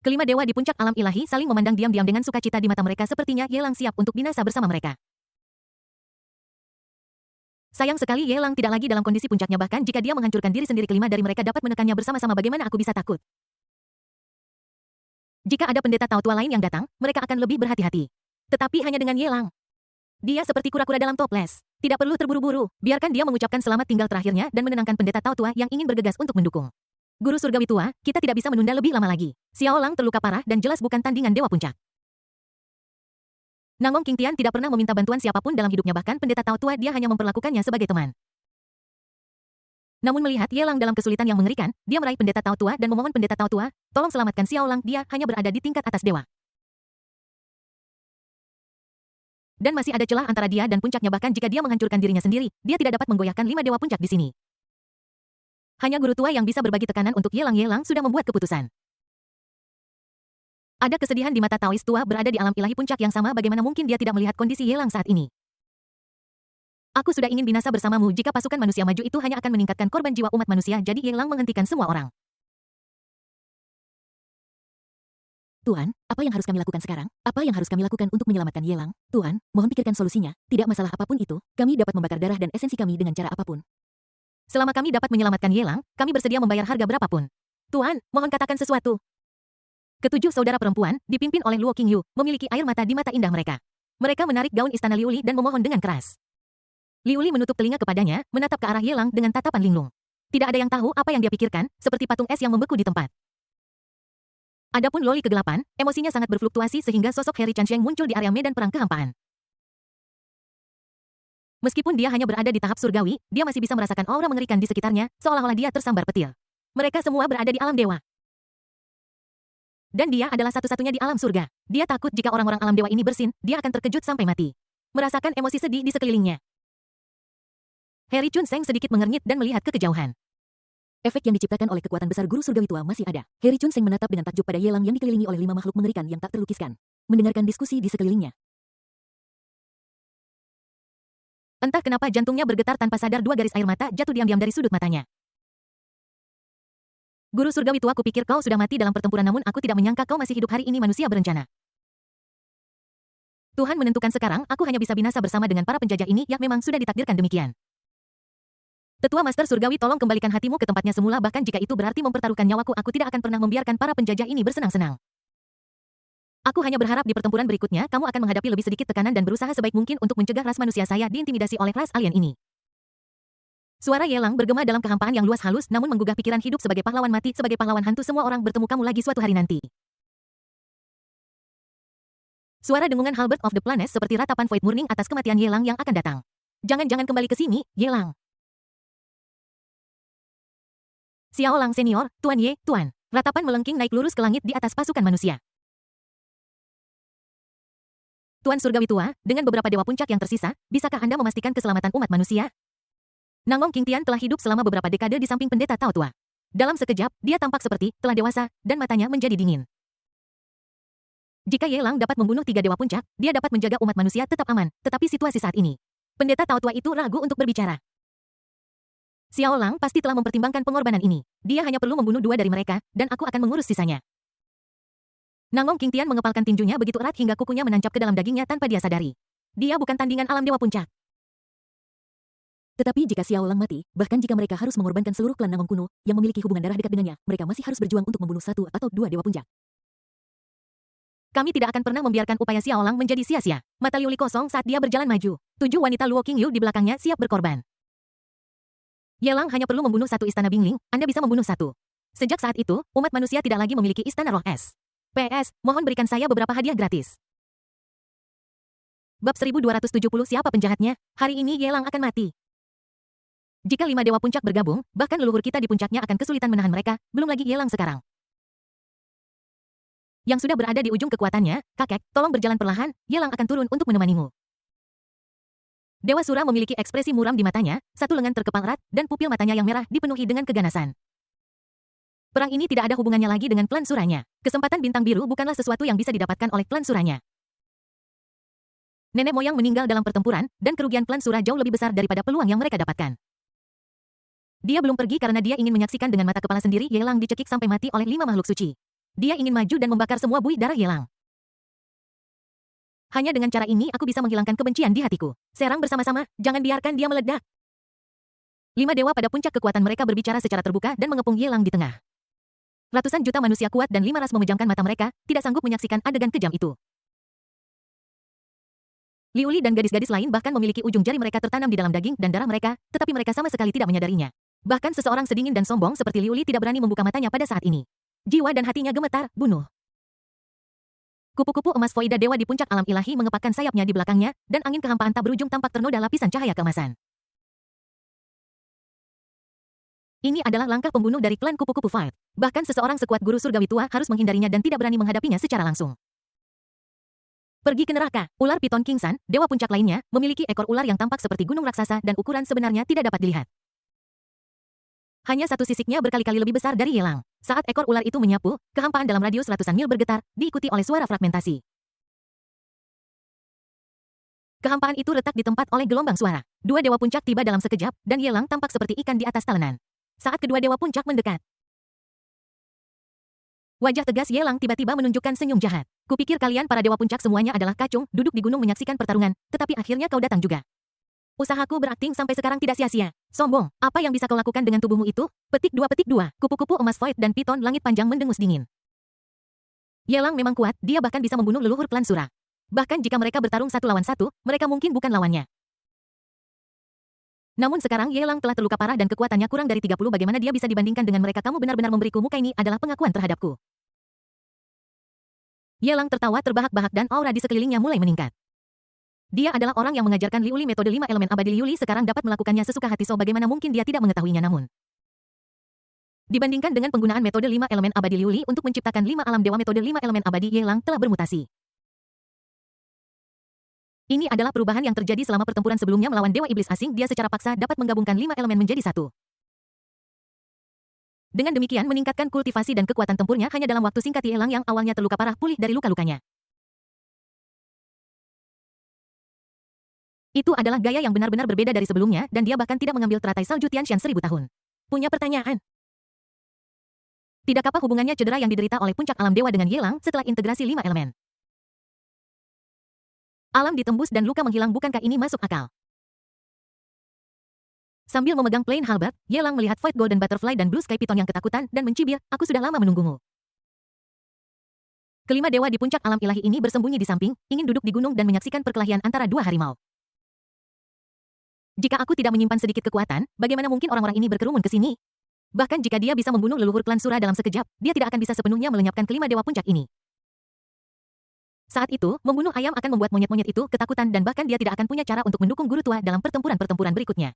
Kelima dewa di puncak alam ilahi saling memandang diam-diam dengan sukacita di mata mereka, sepertinya Yelang siap untuk binasa bersama mereka. Sayang sekali Yelang tidak lagi dalam kondisi puncaknya, bahkan jika dia menghancurkan diri sendiri kelima dari mereka dapat menekannya bersama-sama, bagaimana aku bisa takut? Jika ada pendeta Tao tua lain yang datang, mereka akan lebih berhati-hati. Tetapi hanya dengan Yelang. Dia seperti kura-kura dalam toples. Tidak perlu terburu-buru, biarkan dia mengucapkan selamat tinggal terakhirnya dan menenangkan pendeta Tao tua yang ingin bergegas untuk mendukung. Guru surgawi tua, kita tidak bisa menunda lebih lama lagi. Xiao Lang terluka parah dan jelas bukan tandingan dewa puncak. Nangong Qingtian tidak pernah meminta bantuan siapapun dalam hidupnya, bahkan pendeta Tao tua dia hanya memperlakukannya sebagai teman. Namun melihat Yelang dalam kesulitan yang mengerikan, dia meraih pendeta Tao tua dan memohon, pendeta Tao tua, tolong selamatkan Xiao Lang, dia hanya berada di tingkat atas dewa. Dan masih ada celah antara dia dan puncaknya, bahkan jika dia menghancurkan dirinya sendiri, dia tidak dapat menggoyahkan 5 dewa puncak di sini. Hanya guru tua yang bisa berbagi tekanan untuk Yelang. Yelang sudah membuat keputusan. Ada kesedihan di mata Taois tua berada di alam ilahi puncak yang sama, bagaimana mungkin dia tidak melihat kondisi Yelang saat ini. Aku sudah ingin binasa bersamamu, jika pasukan manusia maju itu hanya akan meningkatkan korban jiwa umat manusia, jadi Yelang menghentikan semua orang. Tuan, apa yang harus kami lakukan sekarang? Apa yang harus kami lakukan untuk menyelamatkan Yelang? Tuan, mohon pikirkan solusinya. Tidak masalah apapun itu, kami dapat membakar darah dan esensi kami dengan cara apapun. Selama kami dapat menyelamatkan Yelang, kami bersedia membayar harga berapapun. Tuan, mohon katakan sesuatu. Ketujuh saudara perempuan, dipimpin oleh Luo Qingyu, memiliki air mata di mata indah mereka. Mereka menarik gaun istana Liuli dan memohon dengan keras. Liuli menutup telinga kepadanya, menatap ke arah Yelang dengan tatapan linglung. Tidak ada yang tahu apa yang dia pikirkan, seperti patung es yang membeku di tempat. Adapun Loli kegelapan, emosinya sangat berfluktuasi sehingga sosok Harry Chanxiang muncul di area medan perang kehampaan. Meskipun dia hanya berada di tahap surgawi, dia masih bisa merasakan aura mengerikan di sekitarnya, seolah-olah dia tersambar petir. Mereka semua berada di alam dewa. Dan dia adalah satu-satunya di alam surga. Dia takut jika orang-orang alam dewa ini bersin, dia akan terkejut sampai mati. Merasakan emosi sedih di sekelilingnya. Harry Chun Seng sedikit mengernyit dan melihat ke kejauhan. Efek yang diciptakan oleh kekuatan besar guru surgawi tua masih ada. Harry Chun Seng menatap dengan takjub pada Yelang yang dikelilingi oleh 5 makhluk mengerikan yang tak terlukiskan. Mendengarkan diskusi di sekelilingnya. Entah kenapa jantungnya bergetar tanpa sadar, 2 garis air mata jatuh diam-diam dari sudut matanya. Guru surgawi tua, kupikir kau sudah mati dalam pertempuran, namun aku tidak menyangka kau masih hidup. Hari ini manusia berencana. Tuhan menentukan sekarang, aku hanya bisa binasa bersama dengan para penjajah ini, yang memang sudah ditakdirkan demikian. Tetua Master Surgawi, tolong kembalikan hatimu ke tempatnya semula, bahkan jika itu berarti mempertaruhkan nyawaku, aku tidak akan pernah membiarkan para penjajah ini bersenang-senang. Aku hanya berharap di pertempuran berikutnya, kamu akan menghadapi lebih sedikit tekanan dan berusaha sebaik mungkin untuk mencegah ras manusia saya diintimidasi oleh ras alien ini. Suara Yelang bergema dalam kehampaan yang luas halus namun menggugah pikiran hidup sebagai pahlawan mati, sebagai pahlawan hantu semua orang bertemu kamu lagi suatu hari nanti. Suara dengungan Halberd of the Planet seperti ratapan Void Murning atas kematian Yelang yang akan datang. Jangan-jangan kembali ke sini, Yelang. Xiao Lang Senior, Tuan Ye, Tuan. Ratapan melengking naik lurus ke langit di atas pasukan manusia. Tuan Surgawi Tua, dengan beberapa dewa puncak yang tersisa, bisakah Anda memastikan keselamatan umat manusia? Nangong Qingtian telah hidup selama beberapa dekade di samping pendeta Tao Tua. Dalam sekejap, dia tampak seperti telah dewasa, dan matanya menjadi dingin. Jika Yelang dapat membunuh 3 dewa puncak, dia dapat menjaga umat manusia tetap aman, tetapi situasi saat ini. Pendeta Tao Tua itu ragu untuk berbicara. Xiao Lang pasti telah mempertimbangkan pengorbanan ini. Dia hanya perlu membunuh 2 dari mereka, dan aku akan mengurus sisanya. Nangong Qingtian mengepalkan tinjunya begitu erat hingga kukunya menancap ke dalam dagingnya tanpa dia sadari. Dia bukan tandingan alam dewa puncak. Tetapi jika Xiao Lang mati, bahkan jika mereka harus mengorbankan seluruh klan Nangong kuno yang memiliki hubungan darah dekat dengannya, mereka masih harus berjuang untuk membunuh 1 atau 2 dewa puncak. Kami tidak akan pernah membiarkan upaya Xiao Lang menjadi sia-sia. Mata Liu Li kosong saat dia berjalan maju. 7 wanita Luo Qingyu di belakangnya siap berkorban. Yelang hanya perlu membunuh 1 istana Bingling, Anda bisa membunuh 1. Sejak saat itu, umat manusia tidak lagi memiliki istana roh es. PS, mohon berikan saya beberapa hadiah gratis. Bab 1270 Siapa penjahatnya? Hari ini Yelang akan mati. Jika 5 dewa puncak bergabung, bahkan leluhur kita di puncaknya akan kesulitan menahan mereka, belum lagi Yelang sekarang. Yang sudah berada di ujung kekuatannya, kakek, tolong berjalan perlahan, Yelang akan turun untuk menemanimu. Dewa Sura memiliki ekspresi muram di matanya, satu lengan terkepal erat, dan pupil matanya yang merah dipenuhi dengan keganasan. Perang ini tidak ada hubungannya lagi dengan klan Suranya. Kesempatan bintang biru bukanlah sesuatu yang bisa didapatkan oleh klan Suranya. Nenek moyang meninggal dalam pertempuran, dan kerugian klan Sura jauh lebih besar daripada peluang yang mereka dapatkan. Dia belum pergi karena dia ingin menyaksikan dengan mata kepala sendiri Yelang dicekik sampai mati oleh 5 makhluk suci. Dia ingin maju dan membakar semua buih darah Yelang. Hanya dengan cara ini aku bisa menghilangkan kebencian di hatiku. Serang bersama-sama, jangan biarkan dia meledak. 5 dewa pada puncak kekuatan mereka berbicara secara terbuka dan mengepung Yelang di tengah. Ratusan juta manusia kuat dan 5 ras memejamkan mata mereka, tidak sanggup menyaksikan adegan kejam itu. Liu Li dan gadis-gadis lain bahkan memiliki ujung jari mereka tertanam di dalam daging dan darah mereka, tetapi mereka sama sekali tidak menyadarinya. Bahkan seseorang sedingin dan sombong seperti Liu Li tidak berani membuka matanya pada saat ini. Jiwa dan hatinya gemetar, bunuh. Kupu-kupu emas Voida Dewa di puncak alam ilahi mengepakkan sayapnya di belakangnya, dan angin kehampaan tak berujung tampak ternoda lapisan cahaya keemasan. Ini adalah langkah pembunuh dari klan kupu-kupu Fight. Bahkan seseorang sekuat guru surgawi tua harus menghindarinya dan tidak berani menghadapinya secara langsung. Pergi ke neraka. Ular piton Kingsan, dewa puncak lainnya, memiliki ekor ular yang tampak seperti gunung raksasa dan ukuran sebenarnya tidak dapat dilihat. Hanya satu sisiknya berkali-kali lebih besar dari Yelang. Saat ekor ular itu menyapu, kehampaan dalam radius ratusan mil bergetar, diikuti oleh suara fragmentasi. Kehampaan itu retak di tempat oleh gelombang suara. 2 dewa puncak tiba dalam sekejap, dan Yelang tampak seperti ikan di atas talenan. Saat kedua dewa puncak mendekat, wajah tegas Yelang tiba-tiba menunjukkan senyum jahat. Kupikir kalian para dewa puncak semuanya adalah kacung, duduk di gunung menyaksikan pertarungan, tetapi akhirnya kau datang juga. Usahaku berakting sampai sekarang tidak sia-sia. Sombong, apa yang bisa kau lakukan dengan tubuhmu itu? Petik 2. Kupu-kupu emas Void dan Piton langit panjang mendengus dingin. Yelang memang kuat, dia bahkan bisa membunuh leluhur klan Sura. Bahkan jika mereka bertarung 1 lawan 1, mereka mungkin bukan lawannya. Namun sekarang Yelang telah terluka parah dan kekuatannya kurang dari 30. Bagaimana dia bisa dibandingkan dengan mereka? Kamu benar-benar memberiku muka, ini adalah pengakuan terhadapku. Yelang tertawa terbahak-bahak dan aura di sekelilingnya mulai meningkat. Dia adalah orang yang mengajarkan Liu Li metode 5 elemen abadi. Liu Li sekarang dapat melakukannya sesuka hati, so bagaimana mungkin dia tidak mengetahuinya? Namun, dibandingkan dengan penggunaan metode 5 elemen abadi Liu Li untuk menciptakan 5 alam dewa, metode 5 elemen abadi Yelang telah bermutasi. Ini adalah perubahan yang terjadi selama pertempuran sebelumnya melawan dewa iblis asing. Dia secara paksa dapat menggabungkan 5 elemen menjadi 1. Dengan demikian meningkatkan kultivasi dan kekuatan tempurnya hanya dalam waktu singkat. Yelang yang awalnya terluka parah pulih dari luka-lukanya. Itu adalah gaya yang benar-benar berbeda dari sebelumnya, dan dia bahkan tidak mengambil teratai salju Tianshan 1000 tahun. Punya pertanyaan? Tidak apa hubungannya cedera yang diderita oleh puncak alam dewa dengan Yelang setelah integrasi 5 elemen? Alam ditembus dan luka menghilang, bukankah ini masuk akal? Sambil memegang plain halberd, Yelang melihat Void Golden Butterfly dan Blue Sky Piton yang ketakutan dan mencibir, aku sudah lama menunggumu. Kelima dewa di puncak alam ilahi ini bersembunyi di samping, ingin duduk di gunung dan menyaksikan perkelahian antara 2 harimau. Jika aku tidak menyimpan sedikit kekuatan, bagaimana mungkin orang-orang ini berkerumun ke sini? Bahkan jika dia bisa membunuh leluhur klan Sura dalam sekejap, dia tidak akan bisa sepenuhnya melenyapkan kelima dewa puncak ini. Saat itu, membunuh ayam akan membuat monyet-monyet itu ketakutan dan bahkan dia tidak akan punya cara untuk mendukung guru tua dalam pertempuran-pertempuran berikutnya.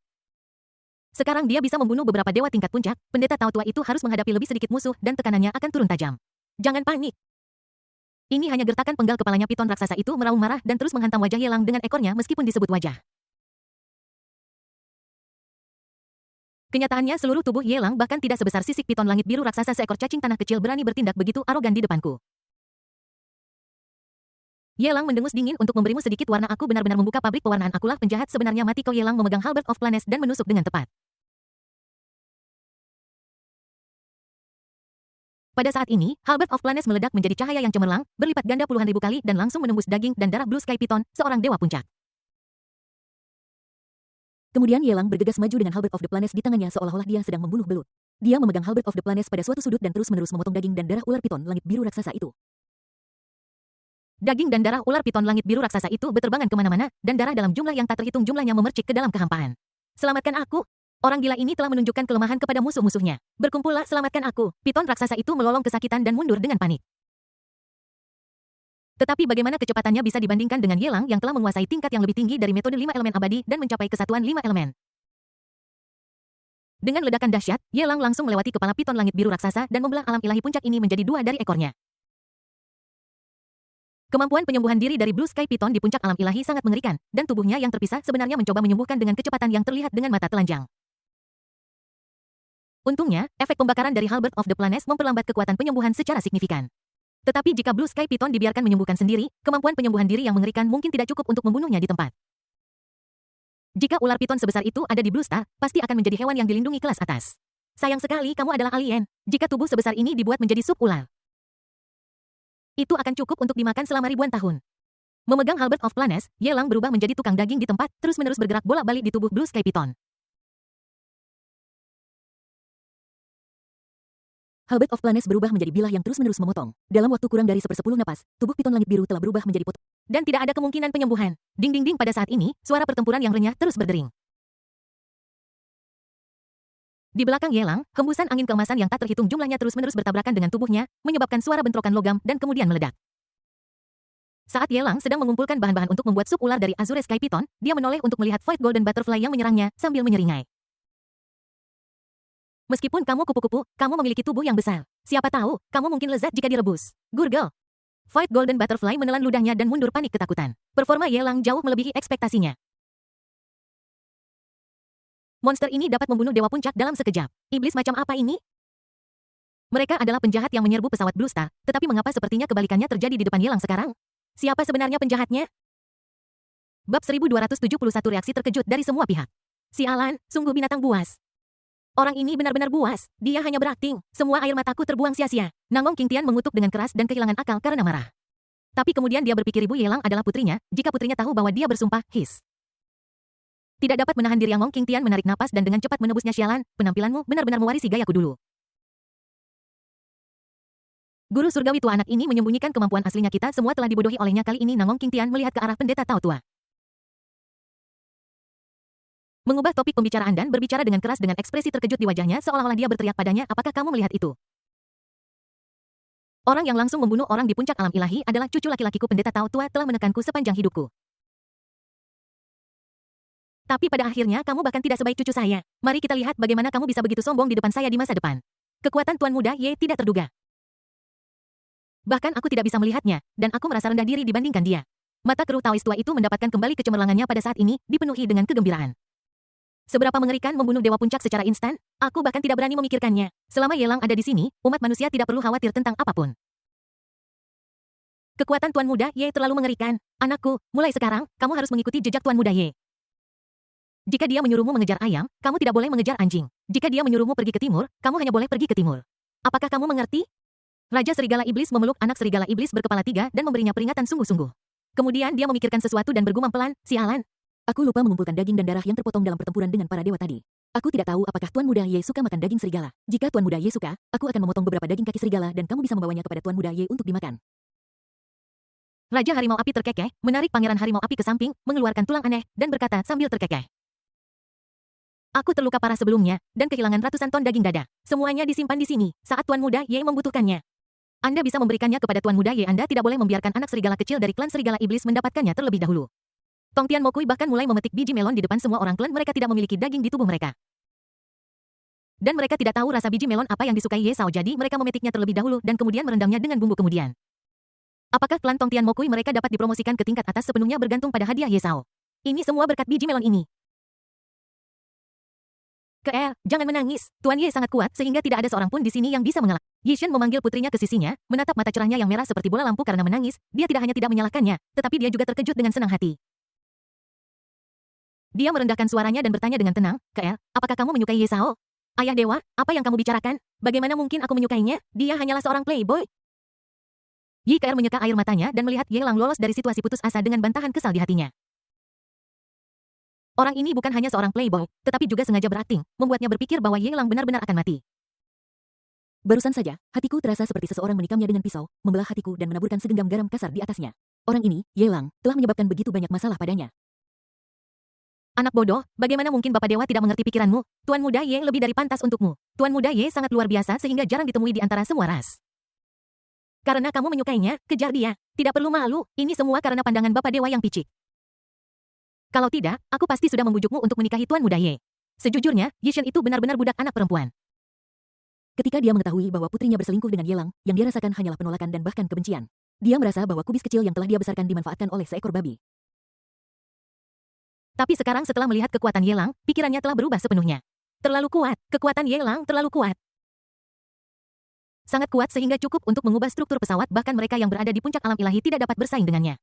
Sekarang dia bisa membunuh beberapa dewa tingkat puncak, pendeta Tao tua itu harus menghadapi lebih sedikit musuh dan tekanannya akan turun tajam. Jangan panik. Ini hanya gertakan penggal kepalanya piton raksasa itu meraung marah dan terus menghantam wajah Yelang dengan ekornya meskipun disebut wajah. Kenyataannya seluruh tubuh Yelang bahkan tidak sebesar sisik piton langit biru raksasa seekor cacing tanah kecil berani bertindak begitu arogan di depanku. Yelang mendengus dingin untuk memberimu sedikit warna aku benar-benar membuka pabrik pewarnaan akulah penjahat sebenarnya mati kau Yelang memegang halberd of Planes dan menusuk dengan tepat. Pada saat ini, halberd of Planes meledak menjadi cahaya yang cemerlang, berlipat ganda puluhan ribu kali dan langsung menembus daging dan darah Blue Sky Piton, seorang dewa puncak. Kemudian Yelang bergegas maju dengan Halberd of the Planes di tangannya seolah-olah dia sedang membunuh belut. Dia memegang Halberd of the Planes pada suatu sudut dan terus-menerus memotong daging dan darah ular piton langit biru raksasa itu. Daging dan darah ular piton langit biru raksasa itu beterbangan kemana-mana, dan darah dalam jumlah yang tak terhitung jumlahnya memercik ke dalam kehampaan. Selamatkan aku! Orang gila ini telah menunjukkan kelemahan kepada musuh-musuhnya. Berkumpullah, selamatkan aku! Piton raksasa itu melolong kesakitan dan mundur dengan panik. Tetapi bagaimana kecepatannya bisa dibandingkan dengan Yelang yang telah menguasai tingkat yang lebih tinggi dari metode 5 elemen abadi dan mencapai kesatuan 5 elemen. Dengan ledakan dahsyat, Yelang langsung melewati kepala piton langit biru raksasa dan membelah alam ilahi puncak ini menjadi 2 dari ekornya. Kemampuan penyembuhan diri dari Blue Sky Piton di puncak alam ilahi sangat mengerikan, dan tubuhnya yang terpisah sebenarnya mencoba menyembuhkan dengan kecepatan yang terlihat dengan mata telanjang. Untungnya, efek pembakaran dari Halberd of the Planes memperlambat kekuatan penyembuhan secara signifikan. Tetapi jika Blue Sky Piton dibiarkan menyembuhkan sendiri, kemampuan penyembuhan diri yang mengerikan mungkin tidak cukup untuk membunuhnya di tempat. Jika ular piton sebesar itu ada di Blue Star, pasti akan menjadi hewan yang dilindungi kelas atas. Sayang sekali kamu adalah alien, jika tubuh sebesar ini dibuat menjadi sup ular. Itu akan cukup untuk dimakan selama ribuan tahun. Memegang Halberd of Planes, Yelang berubah menjadi tukang daging di tempat, terus-menerus bergerak bolak-balik di tubuh Blue Sky Piton. Halberd of Planes berubah menjadi bilah yang terus-menerus memotong. Dalam waktu kurang dari 1/10 napas, tubuh piton langit biru telah berubah menjadi potong. Dan tidak ada kemungkinan penyembuhan. Ding-ding-ding pada saat ini, suara pertempuran yang renyah terus berdering. Di belakang Yelang, hembusan angin keemasan yang tak terhitung jumlahnya terus-menerus bertabrakan dengan tubuhnya, menyebabkan suara bentrokan logam dan kemudian meledak. Saat Yelang sedang mengumpulkan bahan-bahan untuk membuat sup ular dari Azure Sky Piton, dia menoleh untuk melihat Void Golden Butterfly yang menyerangnya sambil menyeringai. Meskipun kamu kupu-kupu, kamu memiliki tubuh yang besar. Siapa tahu, kamu mungkin lezat jika direbus. Gurgle. Void Golden Butterfly menelan ludahnya dan mundur panik ketakutan. Performa Yelang jauh melebihi ekspektasinya. Monster ini dapat membunuh dewa puncak dalam sekejap. Iblis macam apa ini? Mereka adalah penjahat yang menyerbu pesawat Blue Star, tetapi mengapa sepertinya kebalikannya terjadi di depan Yelang sekarang? Siapa sebenarnya penjahatnya? Bab 1271 reaksi terkejut dari semua pihak. Sialan, sungguh binatang buas. Orang ini benar-benar buas, dia hanya berakting. Semua air mataku terbuang sia-sia. Nangong Qingtian mengutuk dengan keras dan kehilangan akal karena marah. Tapi kemudian dia berpikir Ibu Yelang adalah putrinya, jika putrinya tahu bahwa dia bersumpah, his. Tidak dapat menahan diri Nangong Qingtian menarik napas dan dengan cepat menebusnya. Sialan, penampilanmu benar-benar mewarisi gayaku dulu. Guru surgawi tua anak ini menyembunyikan kemampuan aslinya, kita semua telah dibodohi olehnya. Kali ini Nangong Qingtian melihat ke arah pendeta Tao tua. Mengubah topik pembicaraan dan berbicara dengan keras dengan ekspresi terkejut di wajahnya seolah-olah dia berteriak padanya, apakah kamu melihat itu? Orang yang langsung membunuh orang di puncak alam ilahi adalah cucu laki-lakiku. Pendeta Tao tua telah menekanku sepanjang hidupku. Tapi pada akhirnya kamu bahkan tidak sebaik cucu saya. Mari kita lihat bagaimana kamu bisa begitu sombong di depan saya di masa depan. Kekuatan Tuan Muda Ye tidak terduga. Bahkan aku tidak bisa melihatnya, dan aku merasa rendah diri dibandingkan dia. Mata keruh Taois tua itu mendapatkan kembali kecemerlangannya pada saat ini, dipenuhi dengan kegembiraan. Seberapa mengerikan membunuh dewa puncak secara instan? Aku bahkan tidak berani memikirkannya. Selama Yelang ada di sini, umat manusia tidak perlu khawatir tentang apapun. Kekuatan Tuan Muda Ye terlalu mengerikan. Anakku, mulai sekarang, kamu harus mengikuti jejak Tuan Muda Ye. Jika dia menyuruhmu mengejar ayam, kamu tidak boleh mengejar anjing. Jika dia menyuruhmu pergi ke timur, kamu hanya boleh pergi ke timur. Apakah kamu mengerti? Raja Serigala Iblis memeluk anak serigala iblis berkepala 3 dan memberinya peringatan sungguh-sungguh. Kemudian dia memikirkan sesuatu dan bergumam pelan, sialan. Aku lupa mengumpulkan daging dan darah yang terpotong dalam pertempuran dengan para dewa tadi. Aku tidak tahu apakah Tuan Muda Ye suka makan daging serigala. Jika Tuan Muda Ye suka, aku akan memotong beberapa daging kaki serigala dan kamu bisa membawanya kepada Tuan Muda Ye untuk dimakan. Raja Harimau Api terkekeh, menarik Pangeran Harimau Api ke samping, mengeluarkan tulang aneh, dan berkata sambil terkekeh. Aku terluka parah sebelumnya, dan kehilangan ratusan ton daging dada. Semuanya disimpan di sini, saat Tuan Muda Ye membutuhkannya. Anda bisa memberikannya kepada Tuan Muda Ye. Anda tidak boleh membiarkan anak serigala kecil dari klan serigala iblis mendapatkannya terlebih dahulu. Tong Tian Mokui bahkan mulai memetik biji melon di depan semua orang klan. Mereka tidak memiliki daging di tubuh mereka. Dan mereka tidak tahu rasa biji melon apa yang disukai Ye Sao, jadi mereka memetiknya terlebih dahulu dan kemudian merendamnya dengan bumbu kemudian. Apakah klan Tong Tian Mokui mereka dapat dipromosikan ke tingkat atas sepenuhnya bergantung pada hadiah Ye Sao. Ini semua berkat biji melon ini. Jangan menangis. Tuan Ye sangat kuat sehingga tidak ada seorang pun di sini yang bisa mengelak. Yi Shen memanggil putrinya ke sisinya, menatap mata cerahnya yang merah seperti bola lampu karena menangis. Dia tidak hanya tidak menyalahkannya, tetapi dia juga terkejut dengan senang hati. Dia merendahkan suaranya dan bertanya dengan tenang, apakah kamu menyukai Ye Sao? Ayah dewa, apa yang kamu bicarakan? Bagaimana mungkin aku menyukainya? Dia hanyalah seorang playboy. Yi Keer menyeka air matanya dan melihat Ye Lang lolos dari situasi putus asa dengan bantahan kesal di hatinya. Orang ini bukan hanya seorang playboy, tetapi juga sengaja berakting, membuatnya berpikir bahwa Ye Lang benar-benar akan mati. Barusan saja, hatiku terasa seperti seseorang menikamnya dengan pisau, membelah hatiku dan menaburkan segenggam garam kasar di atasnya. Orang ini, Ye Lang, telah menyebabkan begitu banyak masalah padanya. Anak bodoh, bagaimana mungkin Bapak Dewa tidak mengerti pikiranmu? Tuan Muda Ye lebih dari pantas untukmu. Tuan Muda Ye sangat luar biasa sehingga jarang ditemui di antara semua ras. Karena kamu menyukainya, kejar dia. Tidak perlu malu, ini semua karena pandangan Bapak Dewa yang picik. Kalau tidak, aku pasti sudah membujukmu untuk menikahi Tuan Muda Ye. Sejujurnya, Yi Shen itu benar-benar budak anak perempuan. Ketika dia mengetahui bahwa putrinya berselingkuh dengan Ye Lang, yang dia rasakan hanyalah penolakan dan bahkan kebencian. Dia merasa bahwa kubis kecil yang telah dia besarkan dimanfaatkan oleh seekor babi. Tapi sekarang setelah melihat kekuatan Ye Lang, pikirannya telah berubah sepenuhnya. Terlalu kuat, kekuatan Ye Lang terlalu kuat. Sangat kuat sehingga cukup untuk mengubah struktur pesawat, bahkan mereka yang berada di puncak alam ilahi tidak dapat bersaing dengannya.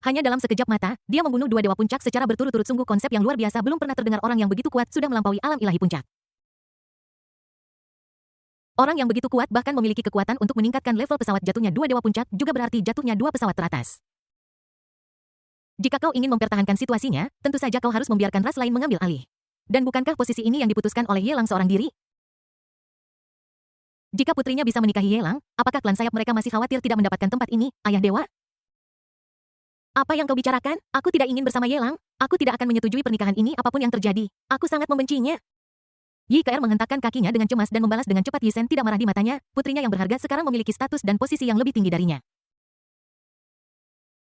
Hanya dalam sekejap mata, dia membunuh dua dewa puncak secara berturut-turut. Sungguh konsep yang luar biasa, belum pernah terdengar orang yang begitu kuat sudah melampaui alam ilahi puncak. Orang yang begitu kuat bahkan memiliki kekuatan untuk meningkatkan level pesawat. Jatuhnya dua dewa puncak juga berarti jatuhnya dua pesawat teratas. Jika kau ingin mempertahankan situasinya, tentu saja kau harus membiarkan ras lain mengambil alih. Dan bukankah posisi ini yang diputuskan oleh Ye Lang seorang diri? Jika putrinya bisa menikahi Ye Lang, apakah klan sayap mereka masih khawatir tidak mendapatkan tempat ini, ayah dewa? Apa yang kau bicarakan? Aku tidak ingin bersama Ye Lang. Aku tidak akan menyetujui pernikahan ini apapun yang terjadi. Aku sangat membencinya. Yi Keer menghentakkan kakinya dengan cemas dan membalas dengan cepat. Yi Shen tidak marah di matanya, putrinya yang berharga sekarang memiliki status dan posisi yang lebih tinggi darinya.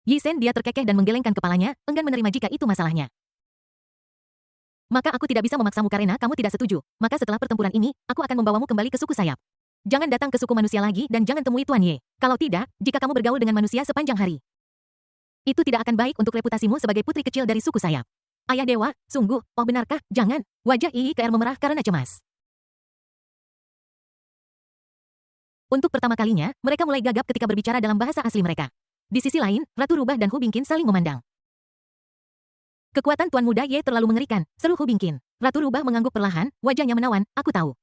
Yi Shen dia terkekeh dan menggelengkan kepalanya, enggan menerima jika itu masalahnya. Maka aku tidak bisa memaksamu karena kamu tidak setuju. Maka setelah pertempuran ini, aku akan membawamu kembali ke suku sayap. Jangan datang ke suku manusia lagi dan jangan temui Tuan Ye. Kalau tidak, jika kamu bergaul dengan manusia sepanjang hari, itu tidak akan baik untuk reputasimu sebagai putri kecil dari suku sayap. Ayah dewa, sungguh, oh benarkah? Jangan. Wajah Yi Keer memerah karena cemas. Untuk pertama kalinya, mereka mulai gagap ketika berbicara dalam bahasa asli mereka. Di sisi lain, Ratu Rubah dan Hu Bingqin saling memandang. Kekuatan Tuan Muda Ye terlalu mengerikan, seru Hu Bingqin. Ratu Rubah mengangguk perlahan, wajahnya menawan, aku tahu.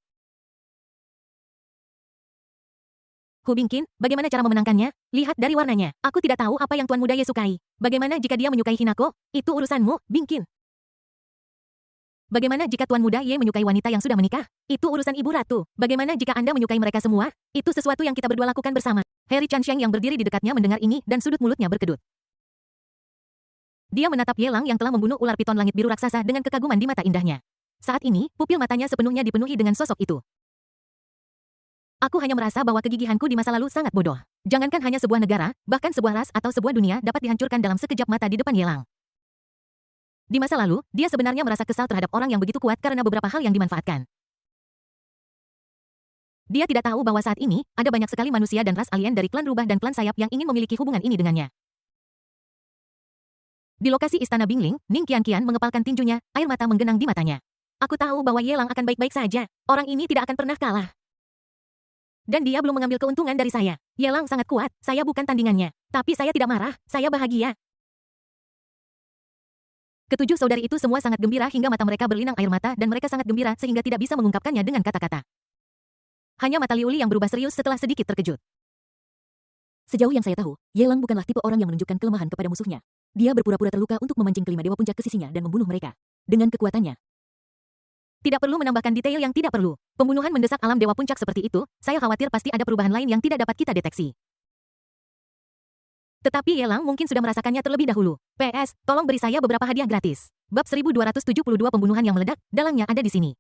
Hu Bingqin, bagaimana cara memenangkannya? Lihat dari warnanya. Aku tidak tahu apa yang Tuan Muda Ye sukai. Bagaimana jika dia menyukai Hinako? Itu urusanmu, Bingqin. Bagaimana jika Tuan Muda Ye menyukai wanita yang sudah menikah? Itu urusan Ibu Ratu. Bagaimana jika Anda menyukai mereka semua? Itu sesuatu yang kita berdua lakukan bersama. Harry Chansheng yang berdiri di dekatnya mendengar ini dan sudut mulutnya berkedut. Dia menatap Ye Lang yang telah membunuh ular piton langit biru raksasa dengan kekaguman di mata indahnya. Saat ini, pupil matanya sepenuhnya dipenuhi dengan sosok itu. Aku hanya merasa bahwa kegigihanku di masa lalu sangat bodoh. Jangankan hanya sebuah negara, bahkan sebuah ras atau sebuah dunia dapat dihancurkan dalam sekejap mata di depan Ye Lang. Di masa lalu, dia sebenarnya merasa kesal terhadap orang yang begitu kuat karena beberapa hal yang dimanfaatkan. Dia tidak tahu bahwa saat ini, ada banyak sekali manusia dan ras alien dari klan rubah dan klan sayap yang ingin memiliki hubungan ini dengannya. Di lokasi istana Bingling, Ning Qian mengepalkan tinjunya, air mata menggenang di matanya. Aku tahu bahwa Ye Lang akan baik-baik saja. Orang ini tidak akan pernah kalah. Dan dia belum mengambil keuntungan dari saya. Ye Lang sangat kuat, saya bukan tandingannya. Tapi saya tidak marah, saya bahagia. Ketujuh saudari itu semua sangat gembira hingga mata mereka berlinang air mata dan mereka sangat gembira sehingga tidak bisa mengungkapkannya dengan kata-kata. Hanya mata Liu Li yang berubah serius setelah sedikit terkejut. Sejauh yang saya tahu, Ye Lang bukanlah tipe orang yang menunjukkan kelemahan kepada musuhnya. Dia berpura-pura terluka untuk memancing kelima dewa puncak ke sisinya dan membunuh mereka. Dengan kekuatannya. Tidak perlu menambahkan detail yang tidak perlu. Pembunuhan mendesak alam dewa puncak seperti itu, saya khawatir pasti ada perubahan lain yang tidak dapat kita deteksi. Tetapi Yelang mungkin sudah merasakannya terlebih dahulu. PS, tolong beri saya beberapa hadiah gratis. Bab 1272 pembunuhan yang meledak, dalangnya ada di sini.